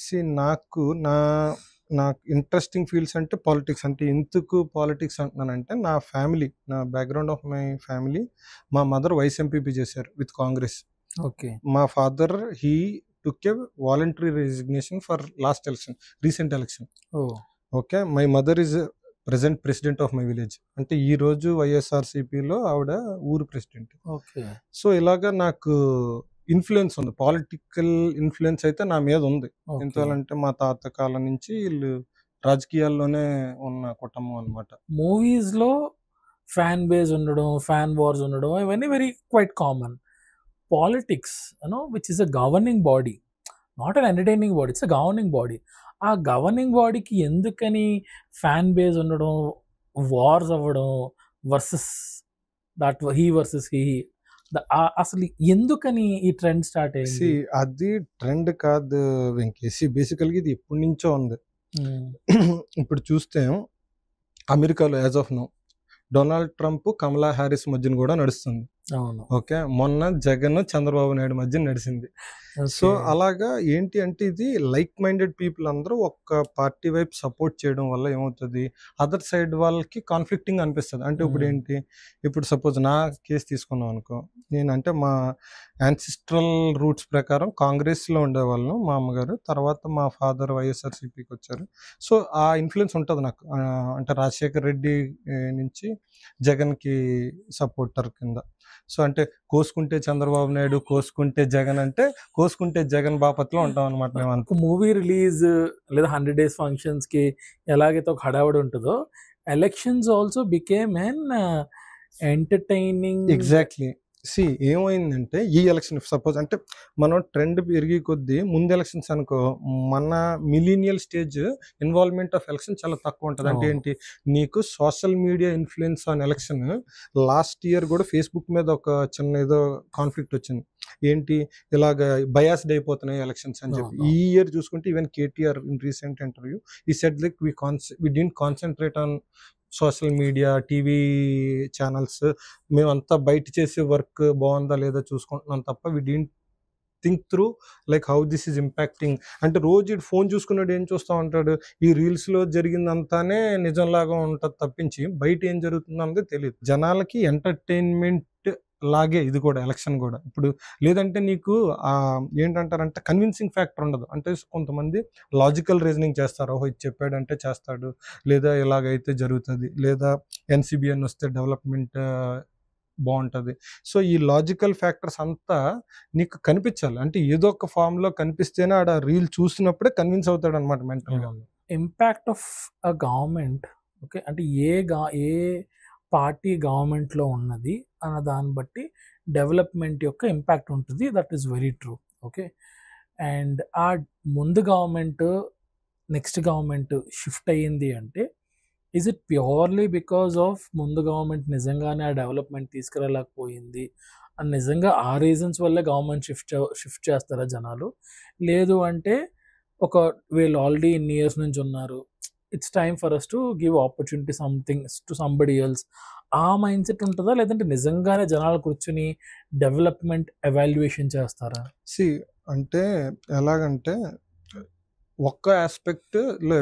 నాకు ఇంట్రెస్టింగ్ ఫీల్డ్స్ అంటే పాలిటిక్స్. అంటే ఎందుకు పాలిటిక్స్ అంటున్నానంటే నా ఫ్యామిలీ, నా బ్యాక్గ్రౌండ్ ఆఫ్ మై ఫ్యామిలీ, మా మదర్ వైస్ ఎంపీపీ చేశారు విత్ కాంగ్రెస్. ఓకే. మా father he took A voluntary resignation for recent election. Okay. My mother is present president of my village. అంటే ఈ రోజు వైఎస్ఆర్సీపీలో ఆవిడ ఊరు ప్రెసిడెంట్. ఓకే. సో ఇలాగా నాకు ఇన్ఫ్లుయెన్స్ ఉంది, పొలిటికల్ ఇన్ఫ్లుయెన్స్ అయితే నా మీద ఉంది. ఎందుకంటే మా తాత కాలం నుంచి వీళ్ళు రాజకీయాల్లోనే ఉన్న కుటుంబం అనమాట. మూవీస్ లో ఫ్యాన్ బేస్ ఉండడం, ఫ్యాన్ వార్స్ ఉండడం, ఇవన్నీ very quite common. Politics which is a governing body, not an entertaining body, it's a governing body. ఆ గవర్నింగ్ బాడీకి ఎందుకని ఫ్యాన్ బేస్ ఉండడం, వార్స్ అవ్వడం, versus that he versus he, అసలు ఎందుకని ఈ ట్రెండ్ స్టార్ట్ అయింది? అది ట్రెండ్ కాదు వెంకటేష్, బేసికల్గా ఇది ఎప్పటి నుంచో ఉంది. ఇప్పుడు చూస్తే అమెరికాలో as of now Donald Trump, Kamala Harris మధ్యన కూడా నడుస్తుంది. ఓకే. మొన్న జగన్, చంద్రబాబు నాయుడు మధ్య నడిచింది. సో అలాగా ఏంటి అంటే ఇది లైక్ మైండెడ్ పీపుల్ అందరూ ఒక్క పార్టీ వైపు సపోర్ట్ చేయడం వల్ల ఏమవుతుంది, అదర్ సైడ్ వాళ్ళకి కాన్ఫ్లిక్టింగ్ అనిపిస్తుంది. అంటే ఇప్పుడు ఏంటి, ఇప్పుడు సపోజ్ నా కేసు తీసుకున్నాం అనుకో, నేనంటే మా యాన్సిస్ట్రల్ రూట్స్ ప్రకారం కాంగ్రెస్లో ఉండేవాళ్ళను, మా అమ్మగారు. తర్వాత మా ఫాదర్ వైఎస్ఆర్సీపీకి వచ్చారు. సో ఆ ఇన్ఫ్లుయెన్స్ ఉంటుంది నాకు. అంటే రాజశేఖర్ రెడ్డి నుంచి జగన్కి సపోర్టర్ కింద. సో అంటే కోసుకుంటే చంద్రబాబు నాయుడు, కోసుకుంటే జగన్, అంటే కోసుకుంటే జగన్ బాపత్లో ఉంటాం అనమాట మేము. ఒక మూవీ రిలీజ్ లేదా 100 days ఫంక్షన్స్ కి ఎలాగైతే ఒక హడావుడి ఉంటుందో, ఎలక్షన్స్ ఆల్సో బికేమ్ ఎన్ ఎంటర్టైనింగ్. ఎగ్జాక్ట్లీ. ఏమైందంటే ఈ ఎలక్షన్ సపోజ్ అంటే మనం ట్రెండ్ పెరిగి కొద్దీ ముందు ఎలక్షన్స్ అనుకో, మన millennial stage involvement of election చాలా తక్కువ ఉంటుంది. అంటే ఏంటి, నీకు social media influence on election. Last year కూడా ఫేస్బుక్ మీద ఒక చిన్న ఏదో కాన్ఫ్లిక్ట్ వచ్చింది, ఏంటి ఇలాగ బయాస్డ్ అయిపోతున్నాయి ఎలక్షన్స్ అని చెప్పి. ఈ ఇయర్ చూసుకుంటే even KTR in recent interview he said like we didn't concentrate on social media, TV channels, మేమంతా బయట చేసే వర్క్ బాగుందా లేదా చూసుకుంటున్నాం తప్ప we didn't think through like how this is impacting. అంటే రోజు ఫోన్ చూసుకున్నాడు ఏం చూస్తూ ఉంటాడు, ఈ రీల్స్లో జరిగిందంతానే నిజంలాగా ఉంటుంది తప్పించి బయట ఏం జరుగుతుందన్నది తెలియదు. జనాలకి ఎంటర్టైన్మెంట్ లాగే ఇది కూడా, ఎలక్షన్ కూడా. ఇప్పుడు లేదంటే నీకు ఏంటంటారంటే కన్విన్సింగ్ ఫ్యాక్టర్ ఉండదు. అంటే కొంతమంది లాజికల్ రీజనింగ్ చేస్తారు, ఓహో ఇది చెప్పాడంటే చేస్తాడు, లేదా ఇలాగైతే జరుగుతుంది, లేదా ఎన్సిబిఎన్ వస్తే డెవలప్మెంట్ బాగుంటుంది. సో ఈ లాజికల్ ఫ్యాక్టర్స్ అంతా నీకు కనిపించాలి. అంటే ఏదో ఒక ఫామ్లో కనిపిస్తేనే ఆడ రీల్ చూసినప్పుడే కన్విన్స్ అవుతాడు అనమాట మెంటల్గా. Impact of a government, okay, అంటే ఏ పార్టీ గవర్నమెంట్లో ఉన్నది అన్న దాన్ని బట్టి డెవలప్మెంట్ యొక్క ఇంపాక్ట్ ఉంటుంది. That is very true. Okay. And ఆ ముందు గవర్నమెంట్ నెక్స్ట్ గవర్నమెంట్ షిఫ్ట్ అయ్యింది అంటే is it purely because of ముందు గవర్నమెంట్ నిజంగానే ఆ డెవలప్మెంట్ తీసుకురాలేకపోయింది అని నిజంగా ఆ రీజన్స్ వల్లే గవర్నమెంట్ షిఫ్ట్ చేస్తారా జనాలు? లేదు అంటే వీళ్ళు ఆల్రెడీ ఇన్ని ఇయర్స్ నుంచి ఉన్నారు, it's time for us to give opportunity something to somebody else, ఆ మైండ్ సెట్ ఉంటుందా? లేదంటే నిజంగానే జనాలు కూర్చుని డెవలప్మెంట్ ఎవాల్యుయేషన్ చేస్తారా? అంటే ఎలాగంటే ఒక్క ఆస్పెక్ట్లో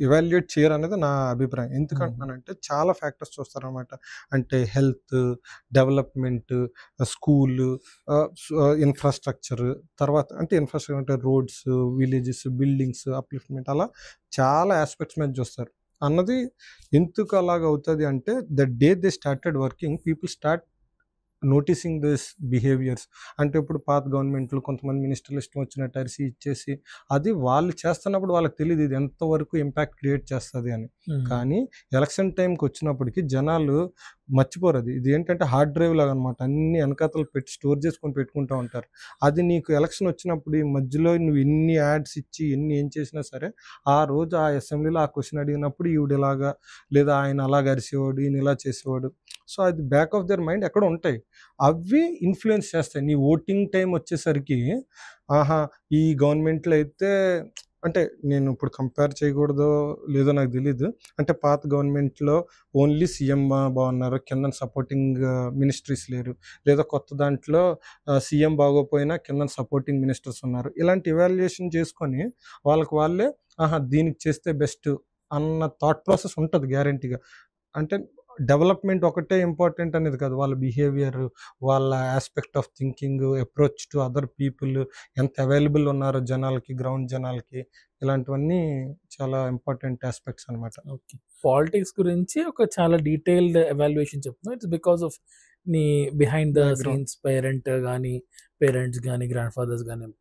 ఎవాల్యుయేట్ చేయరు అనేది నా అభిప్రాయం. ఎందుకంటున్నానంటే చాలా ఫ్యాక్టర్స్ చూస్తారనమాట. అంటే హెల్త్, డెవలప్మెంట్, స్కూల్, ఇన్ఫ్రాస్ట్రక్చర్, తర్వాత అంటే ఇన్ఫ్రాస్ట్రక్చర్ అంటే రోడ్స్, విలేజెస్, బిల్డింగ్స్, అప్లిఫ్ట్మెంట్, అలా చాలా ఆస్పెక్ట్స్ మీద చూస్తారు. అన్నది ఎందుకు అలాగ అవుతుంది అంటే the day they started working people start noticing this behaviours. అంటే ఇప్పుడు పాత గవర్నమెంట్లు కొంతమంది మినిస్టర్లు ఇష్టం వచ్చినట్టు అరిసి ఇచ్చేసి అది వాళ్ళు చేస్తున్నప్పుడు వాళ్ళకి తెలియదు ఇది ఎంతవరకు ఇంపాక్ట్ క్రియేట్ చేస్తుంది అని. కానీ ఎలక్షన్ టైంకి వచ్చినప్పటికీ జనాలు మర్చిపోరు. ఇది ఏంటంటే హార్డ్ డ్రైవ్ లాగా అనమాట. అన్ని వెనకాతలు పెట్టి స్టోర్ చేసుకొని పెట్టుకుంటూ ఉంటారు. అది నీకు ఎలక్షన్ వచ్చినప్పుడు ఈ మధ్యలో నువ్వు ఎన్ని యాడ్స్ ఇచ్చి ఏం చేసినా సరే ఆ రోజు ఆ అసెంబ్లీలో ఆ క్వశ్చన్ అడిగినప్పుడు ఈవిడలాగా లేదా ఆయన అలాగ అరిసేవాడు, ఈయన ఇలా చేసేవాడు. సో అది బ్యాక్ ఆఫ్ దర్ మైండ్ ఎక్కడ ఉంటాయి. అవి ఇన్ఫ్లుయెన్స్ చేస్తాయి. నీ ఓటింగ్ టైం వచ్చేసరికి ఆహా ఈ గవర్నమెంట్లో అయితే అంటే నేను ఇప్పుడు కంపేర్ చేయకూడదో లేదో నాకు తెలీదు. అంటే పాత గవర్నమెంట్లో ఓన్లీ సీఎం బాగున్నారు, కింద సపోర్టింగ్ మినిస్ట్రీస్ లేరు. లేదా కొత్త దాంట్లో సీఎం బాగోపోయినా కింద సపోర్టింగ్ మినిస్టర్స్ ఉన్నారు. ఇలాంటి ఎవాల్యుయేషన్ చేసుకొని వాళ్ళకి వాళ్ళే ఆహా దీనికి చేస్తే బెస్ట్ అన్న థాట్ ప్రాసెస్ ఉంటుంది గ్యారంటీగా. అంటే డెవలప్మెంట్ ఒకటే ఇంపార్టెంట్ అనేది కాదు. వాళ్ళ బిహేవియర్, వాళ్ళ aspect of thinking, approach to other people, ఎంత అవైలబుల్ ఉన్నారో జనాలకి, గ్రౌండ్ జనాలకి, ఇలాంటివన్నీ చాలా ఇంపార్టెంట్ ఆస్పెక్ట్స్ అనమాట. ఓకే. పాలిటిక్స్ గురించి ఒక చాలా డీటెయిల్డ్ ఎవాల్యుయేషన్ చెప్తున్నావు. ఇట్స్ బికాస్ ఆఫ్ నీ బిహైండ్ ద సీన్స్ పేరెంట్స్ కానీ గ్రాండ్ ఫాదర్స్ కానీ.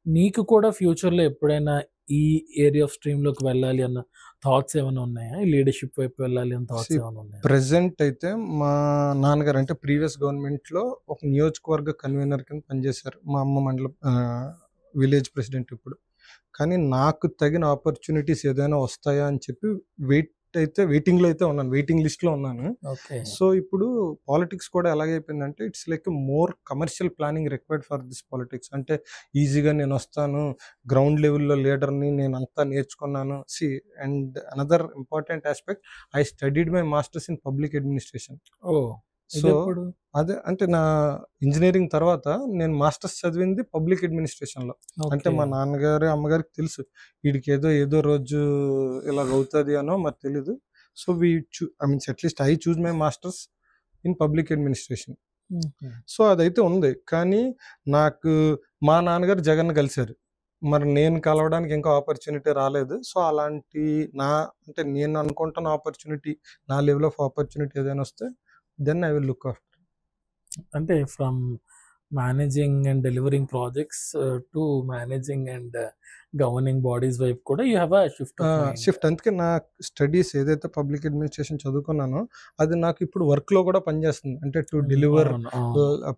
నీకు కూడా ఫ్యూచర్లో ఎప్పుడైనా ఈ ఏరియా ఆఫ్ స్ట్రీమ్లోకి వెళ్ళాలి అన్న థాట్స్ ఏమైనా ఉన్నాయా? ఈ లీడర్షిప్ వైపు వెళ్ళాలి అన్న థాట్స్ ఏమైనా ఉన్నాయా? ప్రెసెంట్ అయితే మా నాన్నగారు అంటే ప్రీవియస్ గవర్నమెంట్లో ఒక నియోజకవర్గ కన్వీనర్ కింద పనిచేశారు. మా అమ్మ మండలం విలేజ్ ప్రెసిడెంట్ ఇప్పుడు. కానీ నాకు తగిన ఆపర్చునిటీస్ ఏదైనా వస్తాయా అని చెప్పి వెయిటింగ్లో అయితే ఉన్నాను, వెయిటింగ్ లిస్ట్లో ఉన్నాను. సో ఇప్పుడు పాలిటిక్స్ కూడా ఎలాగైపోయిందంటే it's like more commercial planning required for this politics. అంటే ఈజీగా నేను వస్తాను, గ్రౌండ్ లెవెల్లో లీడర్ని నేను అంతా నేర్చుకున్నాను. And another important aspect, I studied my masters in public administration. So అదే అంటే నా ఇంజనీరింగ్ తర్వాత నేను మాస్టర్స్ చదివింది పబ్లిక్ అడ్మినిస్ట్రేషన్లో. అంటే మా నాన్నగారు అమ్మగారికి తెలుసు వీడికి ఏదో రోజు ఇలాగ అవుతుంది అనో మరి తెలీదు. So at least I choose my masters in public administration. So అదైతే ఉంది. కానీ నాకు మా నాన్నగారు జగన్ కలిశారు, మరి నేను కలవడానికి ఇంకా ఆపర్చునిటీ రాలేదు. సో అలాంటి అంటే నేను అనుకుంటున్న ఆపర్చునిటీ, నా లెవెల్ ఆఫ్ ఆపర్చునిటీ ఏదైనా వస్తే then I will look after. అంటే from managing and delivering projects to managing and governing bodies వైపు కూడా యూ హ్యావ్ షిఫ్ట్. అందుకే నా స్టడీస్ ఏదైతే పబ్లిక్ అడ్మినిస్ట్రేషన్ చదువుకున్నానో అది నాకు ఇప్పుడు వర్క్లో కూడా పనిచేస్తుంది. అంటే టు డెలివర్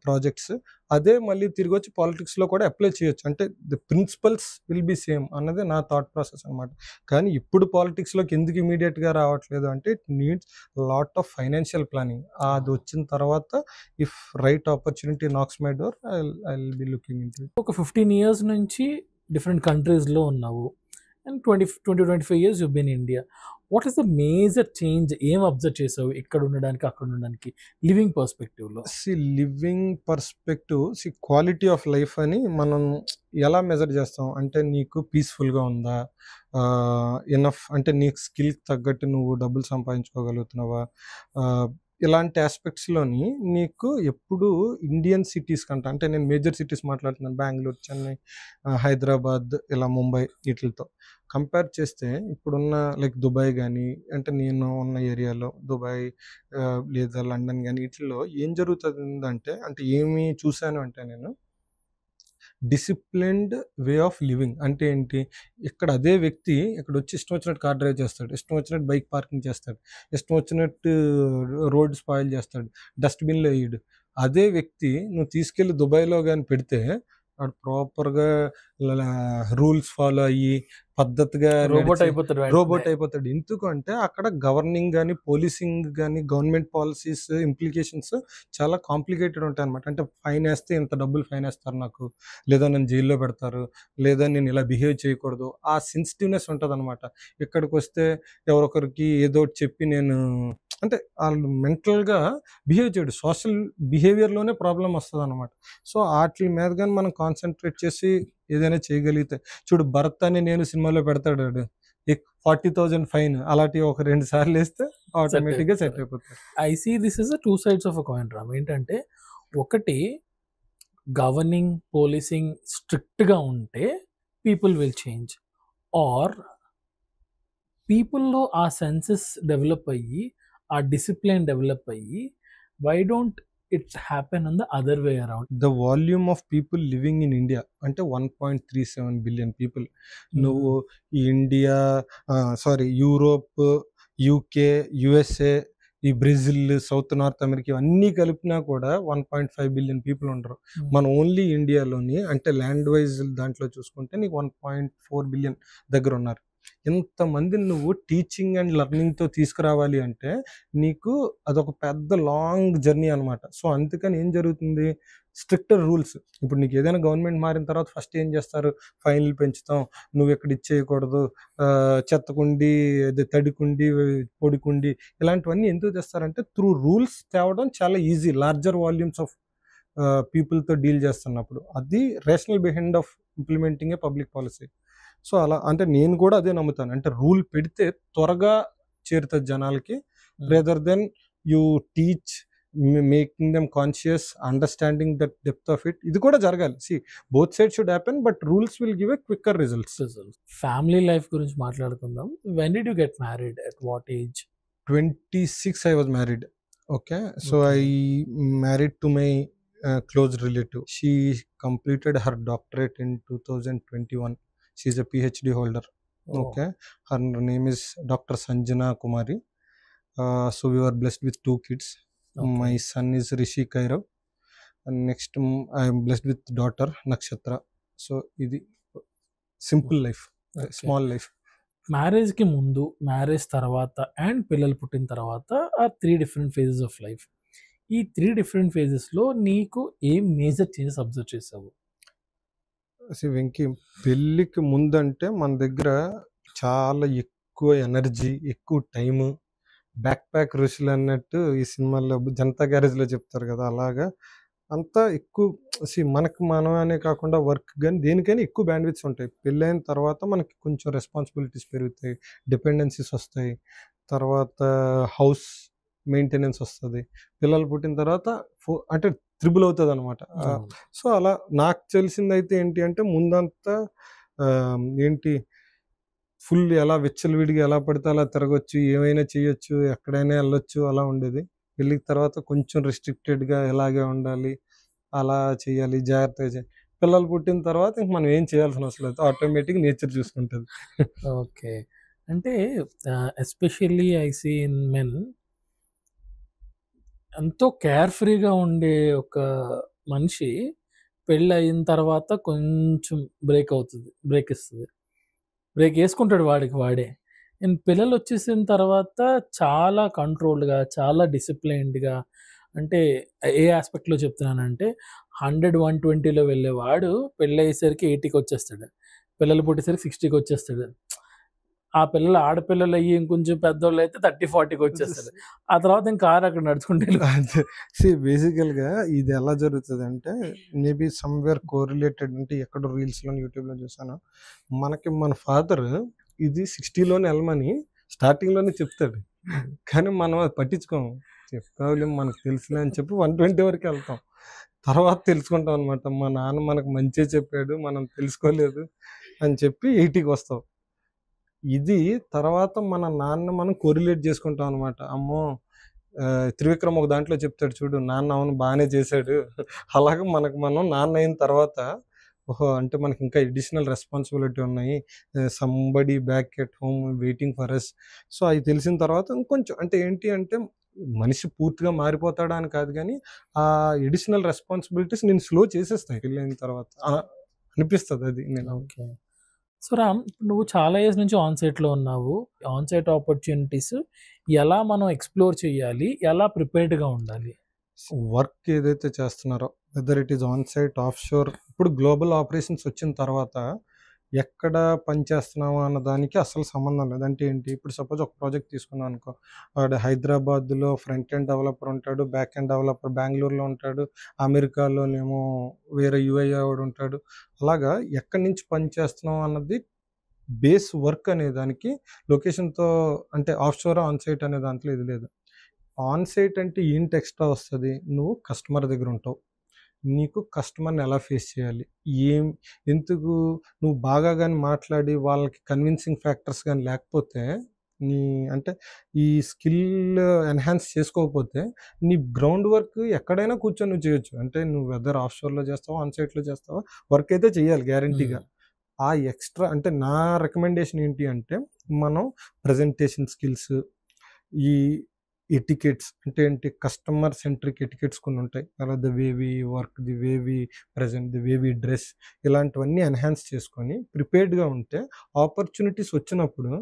ప్రాజెక్ట్స్. అదే మళ్ళీ తిరిగి వచ్చి పాలిటిక్స్లో కూడా అప్లై చేయొచ్చు. అంటే the principles will be same అన్నది నా థాట్ ప్రాసెస్ అనమాట. కానీ ఇప్పుడు పాలిటిక్స్లోకి ఎందుకు ఇమీడియట్గా రావట్లేదు అంటే it needs lot of financial planning. అది వచ్చిన తర్వాత if right opportunity knocks my door I will be looking into it. ఒక 15 years నుంచి డిఫరెంట్ కంట్రీస్లో ఉన్నావు and 20-25 years you been India. What is the major change? ఏం అబ్జర్వ్ చేసావు ఇక్కడ ఉండడానికి అక్కడ ఉండడానికి లివింగ్ పర్స్పెక్టివ్లో? Living perspective quality of life అని మనం ఎలా మెజర్ చేస్తాం అంటే నీకు పీస్ఫుల్గా ఉందా, ఎనఫ్ అంటే నీకు స్కిల్ తగ్గట్టు నువ్వు డబ్బులు సంపాదించుకోగలుగుతున్నావా, ఇలాంటి ఆస్పెక్ట్స్లోని నీకు ఎప్పుడు ఇండియన్ సిటీస్ కంటే, అంటే నేను మేజర్ సిటీస్ మాట్లాడుతున్నాను, బెంగళూరు, చెన్నై, హైదరాబాద్, ఇలా ముంబై, వీటితో కంపేర్ చేస్తే ఇప్పుడున్న లైక్ దుబాయ్ కానీ, అంటే నేను ఉన్న ఏరియాలో దుబాయ్ లేదా లండన్ కానీ వీటిల్లో ఏం జరుగుతుందంటే, అంటే ఏమి చూశాను అంటే నేను డిసిప్లిన్డ్ వే ఆఫ్ లివింగ్. అంటే ఏంటి, ఇక్కడ అదే వ్యక్తి ఇక్కడ వచ్చి ఇష్టం వచ్చినట్టు కార్ డ్రైవ్ చేస్తాడు, ఇష్టం వచ్చినట్టు బైక్ పార్కింగ్ చేస్తాడు, ఇష్టం వచ్చినట్టు రోడ్ స్పాయిల్ చేస్తాడు, డస్ట్బిన్లో వేయడు. అదే వ్యక్తి నువ్వు తీసుకెళ్ళి దుబాయ్లో కానీ పెడితే వాడు ప్రాపర్గా రూల్స్ ఫాలో అయ్యి పద్ధతిగా రోబోట్ అయిపోతాడు. ఎందుకంటే అక్కడ గవర్నింగ్ కానీ, పోలీసింగ్ కానీ, గవర్నమెంట్ పాలసీస్ ఇంప్లికేషన్స్ చాలా కాంప్లికేటెడ్ ఉంటాయి అనమాట. అంటే ఫైన్ వేస్తే ఇంత డబ్బులు ఫైన్ వేస్తారు నాకు, లేదా నన్ను జైల్లో పెడతారు, లేదా నేను ఇలా బిహేవ్ చేయకూడదు, ఆ సెన్సిటివ్నెస్ ఉంటుంది అనమాట. ఇక్కడికి వస్తే ఎవరొకరికి ఏదో చెప్పి నేను అంటే వాళ్ళు మెంటల్గా బిహేవ్ చేయడు, సోషల్ బిహేవియర్లోనే ప్రాబ్లం వస్తుంది అనమాట. సో వాటి మీద కానీ మనం కాన్సన్ట్రేట్ చేసి ఏదైనా చేయగలిగితే, చూడు భరత్ అని నేను సినిమాలో పెడతాడు వాడు 40,000 ఫైన్, అలాంటివి ఒక 2 సార్లు వేస్తే ఆటోమేటిక్గా సెట్ అయిపోతారు. I see this is two sides of a coin Ram. ఏంటంటే ఒకటి గవర్నింగ్ పోలీసింగ్ స్ట్రిక్ట్గా ఉంటే పీపుల్ విల్ చేంజ్, ఆర్ పీపుల్లో ఆ సెన్సెస్ డెవలప్ అయ్యి ఆ డిసిప్లిన్ డెవలప్ అయ్యి why don't it happen on the other way around. The volume of people living in India అంటే 1.37 బిలియన్ పీపుల్. నువ్వు ఇండియా, యూరోప్, యూకే, యుఎస్ఏ, ఈ బ్రెజిల్, సౌత్ నార్త్ అమెరికా ఇవన్నీ కలిపినా కూడా 1.5 బిలియన్ పీపుల్ ఉండరు. మన ఓన్లీ ఇండియాలోని అంటే ల్యాండ్ వైజ్ దాంట్లో చూసుకుంటే నీకు 1.4 బిలియన్ దగ్గర ఉన్నారు. ఇంతమందిని నువ్వు టీచింగ్ అండ్ లెర్నింగ్తో తీసుకురావాలి అంటే నీకు అదొక పెద్ద లాంగ్ జర్నీ అనమాట. సో అందుకని ఏం జరుగుతుంది, స్ట్రిక్టర్ రూల్స్. ఇప్పుడు నీకు ఏదైనా గవర్నమెంట్ మారిన తర్వాత ఫస్ట్ ఏం చేస్తారు, ఫైన్లు పెంచుతాం, నువ్వు ఎక్కడ ఇచ్చేయకూడదు, చెత్తకుండి, తడికుండి, పొడికుండి, ఇలాంటివన్నీ ఎందుకు తెస్తారంటే త్రూ రూల్స్ తేవడం చాలా ఈజీ, లార్జర్ వాల్యూమ్స్ ఆఫ్ పీపుల్తో డీల్ చేస్తున్నప్పుడు. అది rational behind of implementing a public policy. So అలా అంటే నేను కూడా అదే నమ్ముతాను, అంటే రూల్ పెడితే త్వరగా చేరుతుంది జనాలకి, rather than you teach making them conscious, understanding that depth of it. ఇది కూడా జరగాలి. See both side should happen, but rules will give a quicker results. Family life గురించి మాట్లాడుకుందాం. When did you get married, at what age? 26 I was married. Okay, so I married to my close relative. She completed her doctorate in 2021. She's a PhD holder. Okay, her name is Dr. Sanjana Kumari. So we were blessed with 2 kids. My son is Rishi Kairav, and next I am blessed with daughter Nakshatra. So idi simple life, small life. మ్యారేజ్కి ముందు, marriage తర్వాత and పిల్లలు పుట్టిన తర్వాత ఆ 3 different phases of life. ఈ 3 different ఫేజెస్లో నీకు ఏం మేజర్ చేంజెస్ అబ్జర్వ్ చేసావు? వెంకీ, పెళ్ళికి ముందంటే మన దగ్గర చాలా ఎక్కువ ఎనర్జీ, ఎక్కువ టైము, బ్యాక్ ప్యాక్ ఋషులు అన్నట్టు ఈ సినిమాల్లో జనతా గ్యారేజ్లో చెప్తారు కదా, అలాగా అంతా ఎక్కువ. మనకు మనమే కాకుండా వర్క్ కానీ దేనికైనా ఎక్కువ బ్యాండ్విడ్స్ ఉంటాయి. పెళ్ళైన తర్వాత మనకి కొంచెం రెస్పాన్సిబిలిటీస్ పెరుగుతాయి, డిపెండెన్సీస్ వస్తాయి, తర్వాత హౌస్ మెయింటెనెన్స్ వస్తుంది, పిల్లలు పుట్టిన తర్వాత అంటే త్రిబుల్ అవుతుంది అనమాట. సో అలా నాకు తెలిసిందైతే ఏంటి అంటే ముందంతా ఏంటి ఫుల్ ఎలా విచ్చలవిడిగా ఎలా పడితే అలా తిరగొచ్చు, ఏమైనా చేయొచ్చు, ఎక్కడైనా వెళ్ళొచ్చు, అలా ఉండేది. పెళ్ళికి తర్వాత కొంచెం రిస్ట్రిక్టెడ్గా ఎలాగే ఉండాలి, అలా చేయాలి, జాగ్రత్తగా చేయాలి. పిల్లలు పుట్టిన తర్వాత ఇంక మనం ఏం చేయాల్సిన అవసరం లేదు, ఆటోమేటిక్గా నేచర్ చూసుకుంటుంది. ఓకే, అంటే especially I see in men ఎంతో కేర్ఫ్రీగా ఉండే ఒక మనిషి పెళ్ళి అయిన తర్వాత కొంచెం బ్రేక్ ఇస్తుంది, బ్రేక్ వేసుకుంటాడు వాడికి వాడే. అండ్ పిల్లలు వచ్చేసిన తర్వాత చాలా కంట్రోల్డ్గా, చాలా డిసిప్లైన్డ్గా, అంటే ఏ ఆస్పెక్ట్లో చెప్తున్నానంటే 100, 120లో వెళ్ళేవాడు పెళ్ళి అయ్యేసరికి 80కి వచ్చేస్తాడు, పిల్లలు పుట్టేసరికి 60కి వచ్చేస్తాడు. ఆ పిల్లలు ఆడపిల్లలు అయ్యి ఇంకొంచెం పెద్దోళ్ళు అయితే 30, 40కి వచ్చేస్తారు. ఆ తర్వాత ఇంకా కారు అక్కడ నడుచుకుంటే బేసికల్గా ఇది ఎలా జరుగుతుంది అంటే మేబీ సమ్వేర్ కోరిలేటెడ్, అంటే ఎక్కడ రీల్స్లో యూట్యూబ్లో చూసాను, మనకి మన ఫాదర్ ఇది 60లోనే వెళ్ళమని స్టార్టింగ్లోనే చెప్తాడు, కానీ మనం అది పట్టించుకోము, చెప్తావులే మనకు తెలుసులే అని చెప్పి 120 వరకు వెళ్తాం. తర్వాత తెలుసుకుంటాం అనమాట, మా నాన్న మనకు మంచిగా చెప్పాడు, మనం తెలుసుకోలేదు అని చెప్పి 80కి వస్తాం. ఇది తర్వాత మన నాన్న మనం కోరిలేట్ చేసుకుంటాం అనమాట. అమ్మో, త్రివిక్రమ్ ఒక దాంట్లో చెప్తాడు చూడు, నాన్న అవును బాగానే చేశాడు, అలాగే మనకు మనం నాన్న అయిన తర్వాత ఓహో అంటే మనకి ఇంకా అడిషనల్ రెస్పాన్సిబిలిటీ ఉన్నాయి, somebody back at home waiting for us. So అవి తెలిసిన తర్వాత ఇంకొంచెం అంటే ఏంటి అంటే మనిషి పూర్తిగా మారిపోతాడా అని కాదు, కానీ ఆ అడిషనల్ రెస్పాన్సిబిలిటీస్ నేను స్లో చేసేస్తాయి పెళ్ళైన తర్వాత అనిపిస్తుంది అది నేను. ఓకే, సో రామ్, నువ్వు చాలా ఇయర్స్ నుంచి ఆన్సైట్లో ఉన్నావు. ఆన్సైట్ ఆపర్చునిటీస్ ఎలా మనం ఎక్స్ప్లోర్ చేయాలి, ఎలా ప్రిపేర్డ్గా ఉండాలి? వర్క్ ఏదైతే చేస్తున్నారో whether it is onsite, of షోర్, ఇప్పుడు గ్లోబల్ ఆపరేషన్స్ వచ్చిన తర్వాత ఎక్కడ పని చేస్తున్నాము అన్న దానికి అస్సలు సంబంధం లేదు. అంటే ఏంటి, ఇప్పుడు సపోజ్ ఒక ప్రాజెక్ట్ తీసుకున్నాం అనుకో, వాడు హైదరాబాద్లో ఫ్రంట్ ఎండ్ డెవలపర్ ఉంటాడు, బ్యాక్ ఎండ్ డెవలపర్ బెంగళూరులో ఉంటాడు, అమెరికాలోనేమో వేరే యూఐ వాడు ఉంటాడు. అలాగా ఎక్కడి నుంచి పని చేస్తున్నాం అన్నది బేస్ వర్క్ అనే దానికి లొకేషన్తో, అంటే ఆఫ్ షోర్ ఆన్ సైట్ అనే దాంట్లో ఇది లేదు. ఆన్ సైట్ అంటే ఏంటి ఎక్స్ట్రా వస్తుంది, నువ్వు కస్టమర్ దగ్గర ఉంటావు, నీకు కస్టమర్ని ఎలా ఫేస్ చేయాలి, ఏం ఎందుకు నువ్వు బాగా కానీ మాట్లాడి వాళ్ళకి కన్విన్సింగ్ ఫ్యాక్టర్స్ కానీ లేకపోతే, నీ అంటే ఈ స్కిల్ ఎన్హాన్స్ చేసుకోకపోతే నీ గ్రౌండ్ వర్క్ ఎక్కడైనా కూర్చొని నువ్వు చేయొచ్చు. అంటే నువ్వు వెదర్ ఆఫ్ షోర్లో చేస్తావా ఆన్ సైట్లో చేస్తావా, వర్క్ అయితే చేయాలి గ్యారంటీగా. ఆ ఎక్స్ట్రా అంటే నా రికమెండేషన్ ఏంటి అంటే, మనం ప్రజెంటేషన్ స్కిల్స్, ఈ ఎటికెట్స్ అంటే ఏంటి, కస్టమర్ సెంట్రిక్ ఎటికెట్స్ కొన్ని ఉంటాయి, అలా the way we work, the way we present, the way we dress, ఇలాంటివన్నీ ఎన్హాన్స్ చేసుకొని ప్రిపేర్డ్గా ఉంటే ఆపర్చునిటీస్ వచ్చినప్పుడు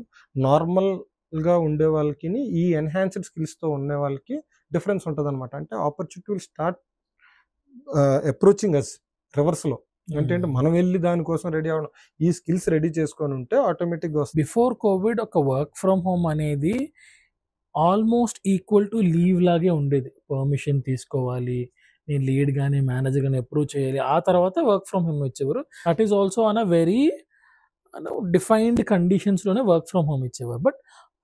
నార్మల్గా ఉండే వాళ్ళకి ఈ ఎన్హాన్స్డ్ స్కిల్స్తో ఉండే వాళ్ళకి డిఫరెన్స్ ఉంటుంది అనమాట. అంటే ఆపర్చునిటీ విల్ స్టార్ట్ అప్రోచింగ్ అస్ రివర్స్లో. అంటే మనం వెళ్ళి దానికోసం రెడీ అవ్వడం, ఈ స్కిల్స్ రెడీ చేసుకొని ఉంటే ఆటోమేటిక్గా వస్తుంది. బిఫోర్ కోవిడ్ ఒక వర్క్ ఫ్రమ్ హోమ్ అనేది ఆల్మోస్ట్ ఈక్వల్ టు లీవ్ లాగే ఉండేది. పర్మిషన్ తీసుకోవాలి, నేను లీడ్ కానీ మేనేజర్ కానీ అప్రూవ్ చేయాలి, ఆ తర్వాత వర్క్ ఫ్రమ్ హోమ్ ఇచ్చేవారు. That is also on a very defined కండిషన్స్లోనే వర్క్ ఫ్రమ్ హోమ్ ఇచ్చేవారు. బట్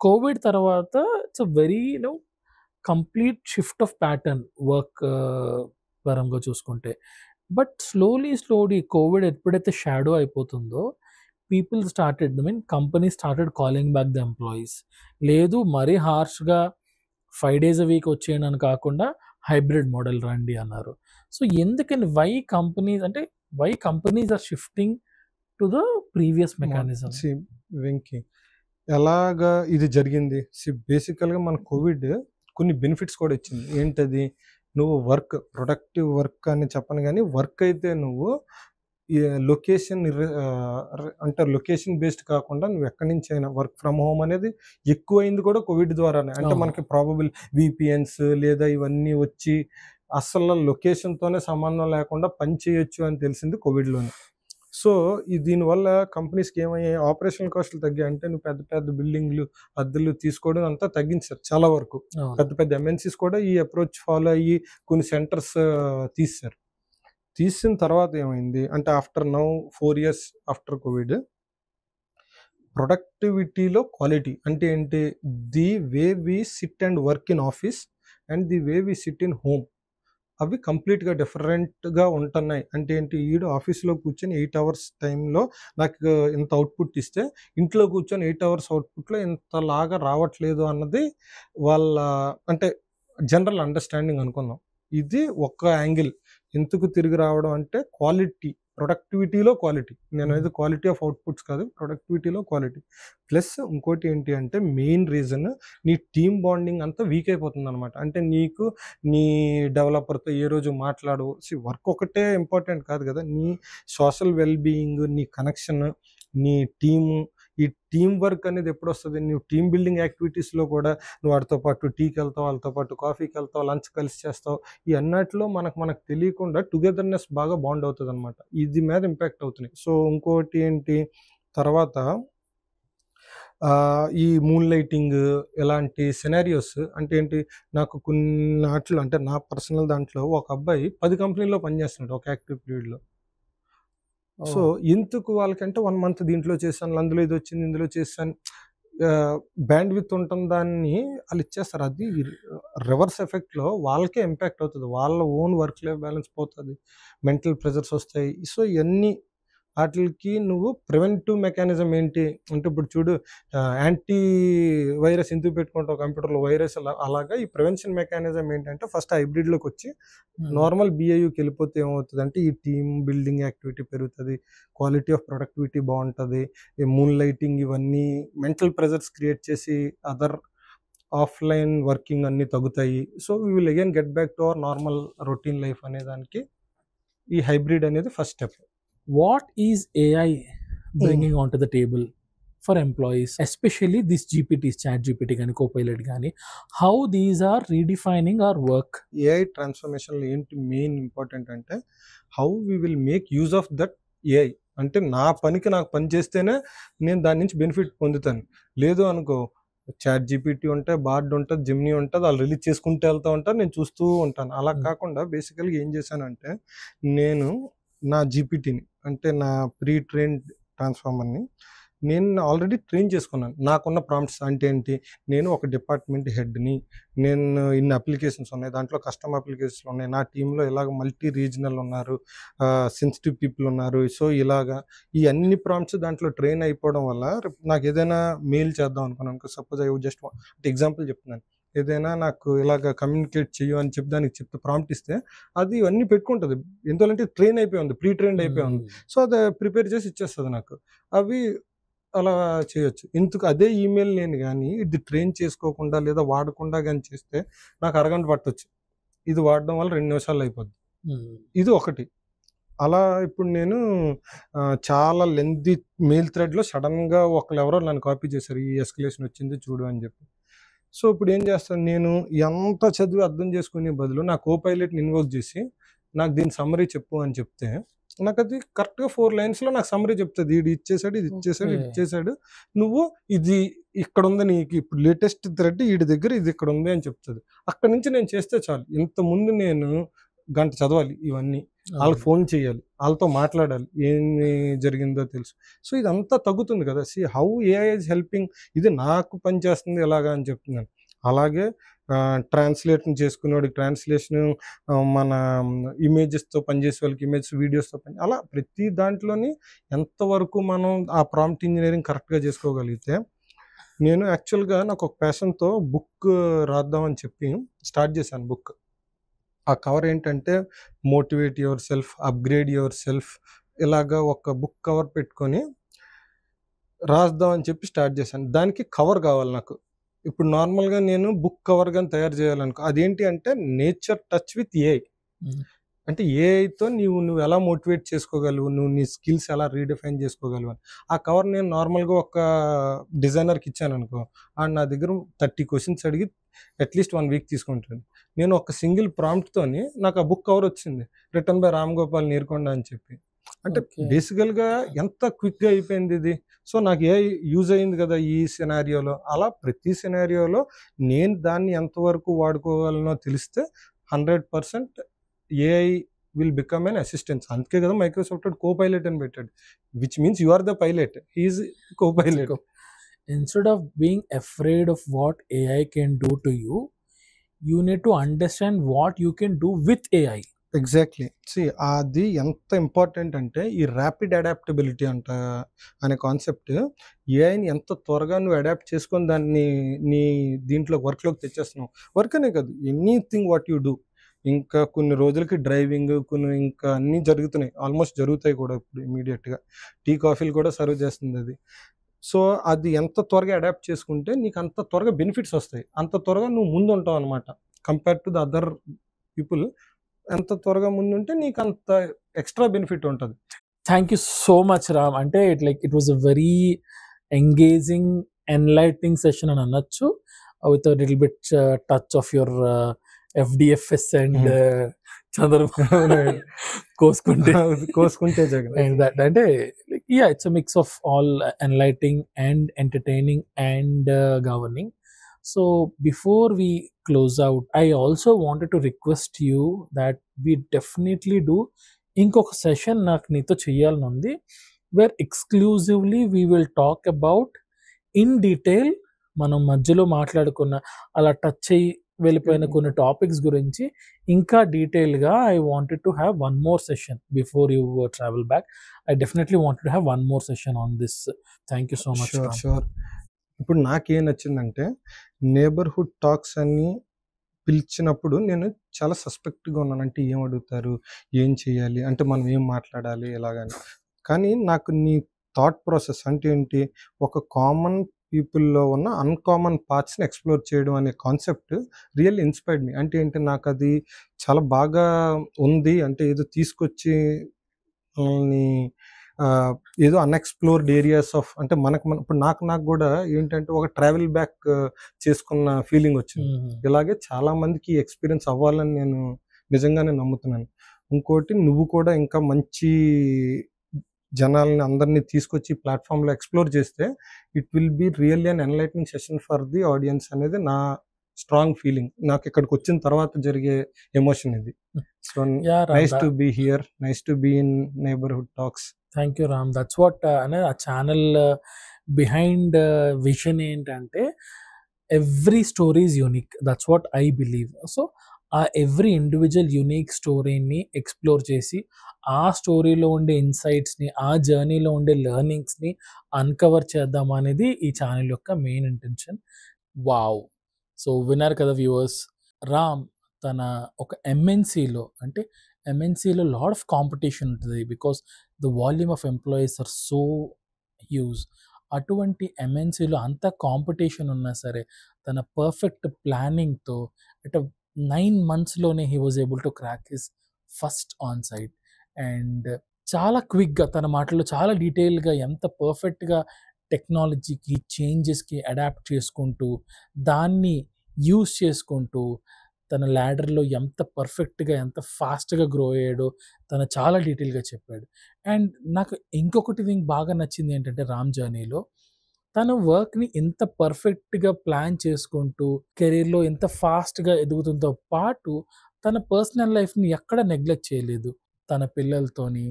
కోవిడ్ తర్వాత it's a very complete shift of pattern work పరంగా చూసుకుంటే. బట్ స్లోలీ కోవిడ్ ఎప్పుడైతే షాడో అయిపోతుందో, people started company started calling back the employees. లేదు మరీ హార్ష్గా 5 days a week వచ్చేయండి అని కాకుండా హైబ్రిడ్ మోడల్ రండి అన్నారు. సో ఎందుకని why companies are shifting to the previous mechanism? Venky, ఎలాగా ఇది జరిగింది, బేసికల్గా మన కోవిడ్ కొన్ని బెనిఫిట్స్ కూడా ఇచ్చింది. ఏంటది, నువ్వు వర్క్ ప్రొడక్టివ్ వర్క్ అని చెప్పను కానీ, వర్క్ అయితే నువ్వు లొకేషన్ అంటే లొకేషన్ బేస్డ్ కాకుండా నువ్వు ఎక్కడి నుంచి అయినా వర్క్ ఫ్రమ్ హోమ్ అనేది ఎక్కువైంది కూడా కోవిడ్ ద్వారానే. అంటే మనకి ప్రాబబుల్ విపిఎన్స్ లేదా ఇవన్నీ వచ్చి అసలు లొకేషన్తోనే సంబంధం లేకుండా పని చేయొచ్చు అని తెలిసింది కోవిడ్లోనే. సో దీనివల్ల కంపెనీస్కి ఏమయ్యాయి, ఆపరేషనల్ కాస్టులు తగ్గాయి. అంటే నువ్వు పెద్ద పెద్ద బిల్డింగ్లు అద్దెలు తీసుకోవడం అంతా తగ్గించారు చాలా వరకు. పెద్ద పెద్ద ఎంఎన్సీస్ కూడా ఈ అప్రోచ్ ఫాలో అయ్యి కొన్ని సెంటర్స్ తీశారు. తీసిన తర్వాత ఏమైంది అంటే, after now 4 years after Covid, ప్రొడక్టివిటీలో క్వాలిటీ అంటే ఏంటి, the way we sit and work in office and the way we sit in home, అవి కంప్లీట్గా డిఫరెంట్గా ఉంటున్నాయి. అంటే ఏంటి, ఈడు ఆఫీస్లో కూర్చొని 8 hours టైంలో నాకు ఇంత అవుట్పుట్ ఇస్తే, ఇంట్లో కూర్చొని 8 hours అవుట్పుట్లో ఇంతలాగా రావట్లేదు అన్నది వాళ్ళ అంటే జనరల్ అండర్స్టాండింగ్ అనుకుందాం. ఇది ఒక యాంగిల్. ఎందుకు తిరిగి రావడం అంటే క్వాలిటీ, ప్రొడక్టివిటీలో క్వాలిటీ. నేను అనేది క్వాలిటీ ఆఫ్ అవుట్పుట్స్ కాదు, ప్రొడక్టివిటీలో క్వాలిటీ. ప్లస్ ఇంకోటి ఏంటి అంటే, మెయిన్ రీజన్ నీ టీమ్ బాండింగ్ అంతా వీక్ అయిపోతుంది అనమాట. అంటే నీకు నీ డెవలపర్తో ఏ రోజు మాట్లాడు, వర్క్ ఒకటే ఇంపార్టెంట్ కాదు కదా, నీ సోషల్ వెల్బీయింగ్, నీ కనెక్షన్, నీ టీము, ఈ టీమ్ వర్క్ అనేది ఎప్పుడు వస్తుంది, నువ్వు టీమ్ బిల్డింగ్ యాక్టివిటీస్లో కూడా నువ్వు వాడితో పాటు టీకి వెళ్తావు, వాళ్ళతో పాటు కాఫీకి వెళ్తావు, లంచ్ కలిసి చేస్తావు. ఈ అన్నిటిలో మనకు తెలియకుండా టుగెదర్నెస్ బాగా బాండ్ అవుతుంది అనమాట. ఇది మీద ఇంపాక్ట్ అవుతున్నాయి. సో ఇంకోటి ఏంటి, తర్వాత ఈ మూన్ లైటింగ్ ఇలాంటి సినారియోస్ అంటే ఏంటి, నాకు కొన్నాట్లు అంటే నా పర్సనల్ దాంట్లో ఒక అబ్బాయి 10 కంపెనీల్లో పనిచేస్తున్నాడు ఒక యాక్టివ్ పీరియడ్లో. సో ఎందుకు వాళ్ళకంటే 1 month దీంట్లో చేశాను, అందులో ఇది వచ్చింది, ఇందులో చేశాను, బ్యాండ్ విత్ ఉంటుంది, దాన్ని వాళ్ళు ఇచ్చేస్తారు. అది రివర్స్ ఎఫెక్ట్లో వాళ్ళకే ఇంపాక్ట్ అవుతుంది, వాళ్ళ ఓన్ వర్క్ లైఫ్ బ్యాలెన్స్ పోతుంది, మెంటల్ ప్రెజర్స్ వస్తాయి. సో ఇవన్నీ వాటికి నువ్వు ప్రివెంటివ్ మెకానిజం ఏంటి అంటే, ఇప్పుడు చూడు, యాంటీ వైరస్ ఎందుకు పెట్టుకుంటావు కంప్యూటర్లో, వైరస్ అలాగా ఈ ప్రివెన్షన్ మెకానిజం ఏంటంటే, ఫస్ట్ హైబ్రిడ్లోకి వచ్చి నార్మల్ బిఐయుకి వెళ్ళిపోతే ఏమవుతుంది అంటే, ఈ టీమ్ బిల్డింగ్ యాక్టివిటీ పెరుగుతుంది, క్వాలిటీ ఆఫ్ ప్రొడక్టివిటీ బాగుంటుంది, ఈ మూన్ లైటింగ్ ఇవన్నీ మెంటల్ ప్రెజర్స్ క్రియేట్ చేసి అదర్ ఆఫ్లైన్ వర్కింగ్ అన్నీ తగ్గుతాయి. So we will again get back to our normal routine life అనే దానికి ఈ హైబ్రిడ్ అనేది first step. What is AI bringing onto the table for employees, especially this GPTs, chat GPT కానీ Copilot కానీ, how these are redefining our work? AI ట్రాన్స్ఫర్మేషన్లో ఏంటి main important అంటే, how we will make use of that AI. అంటే నా పనికి నాకు పని చేస్తేనే నేను దాని నుంచి బెనిఫిట్ పొందుతాను. లేదు అనుకో చాట్ జీపీటీ ఉంటాయి, బార్డ్ ఉంటుంది, జిమ్నీ ఉంటుంది, వాళ్ళు రిలీజ్ చేసుకుంటూ వెళ్తూ ఉంటారు, నేను చూస్తూ ఉంటాను. అలా కాకుండా బేసికల్గా ఏం చేశానంటే నేను నా జీపీటీని అంటే నా ప్రీ ట్రైన్డ్ ట్రాన్స్ఫార్మర్ని నేను ఆల్రెడీ ట్రైన్ చేసుకున్నాను. నాకున్న ప్రాంప్ట్స్ అంటే ఏంటి, నేను ఒక డిపార్ట్మెంట్ హెడ్ని, నేను ఇన్ని అప్లికేషన్స్ ఉన్నాయి, దాంట్లో కస్టమ్ అప్లికేషన్స్ ఉన్నాయి, నా టీంలో ఇలాగ మల్టీ రీజనల్ ఉన్నారు, సెన్సిటివ్ పీపుల్ ఉన్నారు. సో ఇలాగా ఈ అన్ని ప్రాంప్ట్స్ దాంట్లో ట్రైన్ అయిపోవడం వల్ల నాకు ఏదైనా మెయిల్ చేద్దాం అనుకున్నాను. సపోజ్ ఐ జస్ట్ అంటే ఎగ్జాంపుల్ చెప్తున్నాను, ఏదైనా నాకు ఇలాగ కమ్యూనికేట్ చెయ్యు అని చెప్పి దానికి చెప్తే ప్రాంప్ట్ ఇస్తే అది ఇవన్నీ పెట్టుకుంటుంది. ఎందుకంటే ట్రైన్ అయిపోయి ఉంది, ప్రీ ట్రైన్డ్ అయిపోయి ఉంది. సో అది ప్రిపేర్ చేసి ఇచ్చేస్తుంది నాకు. అవి అలా చేయొచ్చు. ఇందుకు అదే ఈమెయిల్ నేను కానీ ఇది ట్రైన్ చేసుకోకుండా లేదా వాడకుండా కానీ చేస్తే నాకు అరగంట పట్టొచ్చు. ఇది వాడడం వల్ల 2 నిమిషాల్లో అయిపోద్ది. ఇది ఒకటి. అలా ఇప్పుడు నేను చాలా లెంతీ మెయిల్ థ్రెడ్లో సడన్గా ఒకళ్ళెవరో నన్ను కాపీ చేశారు, ఈ ఎస్కలేషన్ వచ్చింది చూడు అని చెప్పి. సో ఇప్పుడు ఏం చేస్తాను, నేను ఎంత చదివి అర్థం చేసుకునే బదులు నా కోపైలట్ని ఇన్వోక్ చేసి నాకు దీని సమ్మరీ చెప్పు అని చెప్తే నాకు అది కరెక్ట్గా 4 లైన్స్లో నాకు సమ్మరీ చెప్తుంది. ఇది ఇచ్చేసాడు, ఇది ఇచ్చేసాడు, ఇది ఇచ్చేసాడు, నువ్వు ఇది ఇక్కడ ఉంది, నీకు ఇప్పుడు లేటెస్ట్ థ్రెడ్ వీడి దగ్గర ఇది ఇక్కడ ఉంది అని చెప్తుంది. అక్కడ నుంచి నేను చేస్తే చాలు. ఇంతకుముందు నేను గంట చదవాలి ఇవన్నీ, వాళ్ళకి ఫోన్ చేయాలి, వాళ్ళతో మాట్లాడాలి, ఏమి జరిగిందో తెలుసు. సో ఇదంతా తగ్గుతుంది కదా. See how AI is helping, ఇది నాకు పని చేస్తుంది ఎలాగా అని చెప్తున్నాను. అలాగే ట్రాన్స్లేషన్ చేసుకునేవాడికి ట్రాన్స్లేషన్, మన ఇమేజెస్తో పనిచేసే వాళ్ళకి ఇమేజ్, వీడియోస్తో పని, అలా ప్రతి దాంట్లోని ఎంతవరకు మనం ఆ ప్రాంప్ట్ ఇంజనీరింగ్ కరెక్ట్గా చేసుకోగలిగితే. నేను యాక్చువల్గా నాకు ఒక ప్యాషన్తో బుక్ రాద్దామని చెప్పి స్టార్ట్ చేశాను బుక్. ఆ కవర్ ఏంటంటే motivate your self, upgrade your self, ఇలాగా ఒక బుక్ కవర్ పెట్టుకొని రాద్దామని చెప్పి స్టార్ట్ చేశాను. దానికి కవర్ కావాలి నాకు. ఇప్పుడు నార్మల్గా నేను బుక్ కవర్ కానీ తయారు చేయాలనుకో, అదేంటి అంటే నేచర్ టచ్ విత్ ఏఐ. అంటే ఏఐతో నువ్వు ఎలా మోటివేట్ చేసుకోగలవు, నువ్వు నీ స్కిల్స్ ఎలా రీడిఫైన్ చేసుకోగలవు అని. ఆ కవర్ నేను నార్మల్గా ఒక డిజైనర్కి ఇచ్చాను అనుకో, నా దగ్గర 30 క్వశ్చన్స్ అడిగి అట్లీస్ట్ 1 వీక్ తీసుకుంటాను. నేను ఒక సింగిల్ ప్రాంప్ట్తోని నాకు ఆ బుక్ కవర్ వచ్చింది, రిటర్న్ బై రామ్గోపాల్ నీర్కొండ అని చెప్పి. అంటే బేసికల్గా ఎంత క్విక్గా అయిపోయింది ఇది. సో నాకు ఏ యూజ్ అయింది కదా ఈ సినారియోలో. అలా ప్రతి సినారియోలో నేను దాన్ని ఎంతవరకు వాడుకోగలనో తెలిస్తే 100% AI will become an assistance. అందుకే కదా మైక్రోసాఫ్ట్ కోపైలట్ అని పెట్టాడు, which means you are the pilot, he's copilot. Instead of being afraid of what AI can do to you, you need to understand what you can do with AI. Exactly. అది ఎంత important అంటే ఈ rapid adaptability అనే concept, ఏఐని ఎంత త్వరగా నువ్వు adapt చేసుకొని దాన్ని నీ దీంట్లో వర్క్లోకి తెచ్చేస్తున్నావు. వర్క్ అనే కాదు, ఎనీథింగ్ వాట్ యూ డూ. ఇంకా కొన్ని రోజులకి డ్రైవింగ్, కొన్ని ఇంకా అన్నీ జరుగుతున్నాయి, ఆల్మోస్ట్ జరుగుతాయి కూడా ఇప్పుడు ఇమీడియట్గా. టీ కాఫీలు కూడా సర్వ్ చేస్తుంది అది. సో అది ఎంత త్వరగా అడాప్ట్ చేసుకుంటే నీకు అంత త్వరగా బెనిఫిట్స్ వస్తాయి, అంత త్వరగా నువ్వు ముందు ఉంటావు అనమాట compare to the other people. ఎంత త్వరగా ముందుంటే నీకు అంత ఎక్స్ట్రా బెనిఫిట్ ఉంటుంది. Thank you so much Ram. అంటే it was a very engaging, enlightening session అని అనొచ్చు, with little bit touch of your FDFS and Chandrababu కోసుకుంటే జగన్. అంటే it's a mix of all enlightening and entertaining and governing. So before we close out, I also wanted to request you that we definitely do inkoka session నాకు నీతో చేయాలని ఉంది, where exclusively we will talk about in detail మనం మధ్యలో మాట్లాడుకున్న అలా touch అయ్యి వెళ్ళిపోయిన కొన్ని టాపిక్స్ గురించి ఇంకా డీటెయిల్గా. I wanted to have one more session before you travel back. I definitely wanted to have one more session on this. Thank you so much. Sure. ఇప్పుడు నాకేం నచ్చిందంటే నేబర్హుడ్ టాక్స్ అని పిలిచినప్పుడు నేను చాలా సస్పెక్ట్గా ఉన్నాను. అంటే ఏం అడుగుతారు, ఏం చేయాలి, అంటే మనం ఏం మాట్లాడాలి ఎలాగని. కానీ నాకు నీ థాట్ ప్రాసెస్ అంటే ఏంటి, ఒక కామన్ పీపుల్లో ఉన్న అన్కామన్ పార్ట్స్ని ఎక్స్ప్లోర్ చేయడం అనే కాన్సెప్ట్ రియల్ ఇన్స్పైర్డ్ మీ. అంటే ఏంటి, నాకు అది చాలా బాగా ఉంది. అంటే ఏదో తీసుకొచ్చి ఏదో అన్ఎక్స్ప్లోర్డ్ ఏరియాస్ ఆఫ్, అంటే ఇప్పుడు నాకు కూడా ఏంటంటే ఒక ట్రావెల్ బ్యాక్ చేసుకున్న ఫీలింగ్ వచ్చింది. ఇలాగే చాలా మందికి ఎక్స్పీరియన్స్ అవ్వాలని నేను నిజంగానే నమ్ముతున్నాను. ఇంకోటి, నువ్వు కూడా ఇంకా మంచి జనాల్ని అందరినీ తీసుకొచ్చి ప్లాట్ఫామ్లో ఎక్స్ప్లోర్ చేస్తే it will be really an enlightening session for the audience అనేది నా స్ట్రాంగ్ ఫీలింగ్. నాకు ఇక్కడికి వచ్చిన తర్వాత జరిగే ఎమోషన్ ఇది. So nice to be here, nice to be in neighbourhood talks. Thank you Ram. That's what అనేది ఆ ఛానల్ బిహైండ్ విజన్ ఏంటంటే every story is unique. That's what I believe. So ఆ ఎవ్రీ ఇండివిజువల్ యూనిక్ స్టోరీని explore చేసి ఆ స్టోరీలో ఉండే ఇన్సైట్స్ని, ఆ జర్నీలో ఉండే లెర్నింగ్స్ని అన్కవర్ చేద్దాం అనేది ఈ ఛానల్ యొక్క మెయిన్ ఇంటెన్షన్. వావ్! సో విన్నారు కదా వ్యూవర్స్, రామ్ తన ఒక ఎంఎన్సీలో, అంటే ఎంఎన్సీలో లాట్ ఆఫ్ కాంపిటీషన్ ఉంటుంది because the volume of employees are so huge. అటువంటి ఎంఎన్సీలో అంత కాంపిటీషన్ ఉన్నా సరే తన పర్ఫెక్ట్ ప్లానింగ్తో అట్ 9 monthsలోనే he was able to crack his first on site. And చాలా క్విక్గా తన మాటల్లో చాలా డీటెయిల్గా ఎంత పర్ఫెక్ట్గా టెక్నాలజీకి చేంజెస్కి అడాప్ట్ చేసుకుంటూ దాన్ని యూస్ చేసుకుంటూ తన ల్యాడర్లో ఎంత పర్ఫెక్ట్గా ఎంత ఫాస్ట్గా గ్రో అయ్యాడో తను చాలా డీటెయిల్గా చెప్పాడు. అండ్ నాకు ఇంకొకటి దీనికి బాగా నచ్చింది ఏంటంటే రామ్ జర్నీలో తన వర్క్ని ఎంత పర్ఫెక్ట్గా ప్లాన్ చేసుకుంటూ కెరీర్లో ఎంత ఫాస్ట్గా ఎదుగుతుందో పాటు తన పర్సనల్ లైఫ్ని ఎక్కడ నెగ్లెక్ట్ చేయలేదు. తన పిల్లలతోని,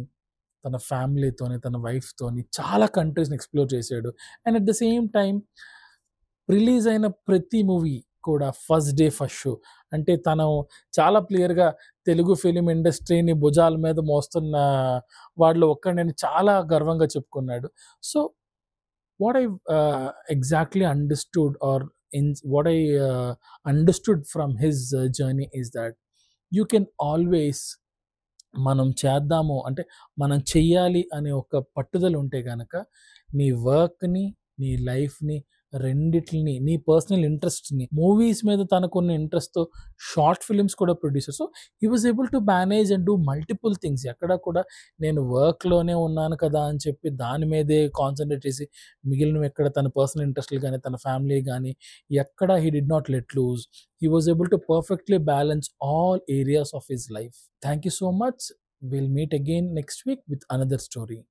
తన ఫ్యామిలీతోని, తన వైఫ్తోని చాలా కంట్రీస్ని ఎక్స్ప్లోర్ చేశాడు. And at the same time release అయిన ప్రతి మూవీ కూడా ఫస్ట్ డే ఫస్ట్ షో, అంటే తను చాలా క్లియర్గా తెలుగు ఫిలిం ఇండస్ట్రీని భుజాల మీద మోస్తున్న వాడిలో ఒక్కడిని చాలా గర్వంగా చెప్పుకున్నాడు. So what I exactly understood, or what I understood from his journey is that you can always మనం చేద్దాము అంటే మనం చెయ్యాలి అనే ఒక పట్టుదల ఉంటే గనక నీ వర్క్ని, నీ లైఫ్ని రెండిటిని, నీ పర్సనల్ ఇంట్రెస్ట్ని, మూవీస్ మీద తనకున్న ఇంట్రెస్ట్తో షార్ట్ ఫిలిమ్స్ కూడా producer. So he was able to manage and do multiple things. ఎక్కడ కూడా నేను వర్క్లోనే ఉన్నాను కదా అని చెప్పి దాని మీదే కాన్సన్ట్రేట్ చేసి మిగిలినవి ఎక్కడ తన పర్సనల్ ఇంట్రెస్ట్లు కానీ తన ఫ్యామిలీ కానీ ఎక్కడ he did not let loose. He was able to perfectly balance all areas of his life. Thank you so much. We'll meet again next week with another story.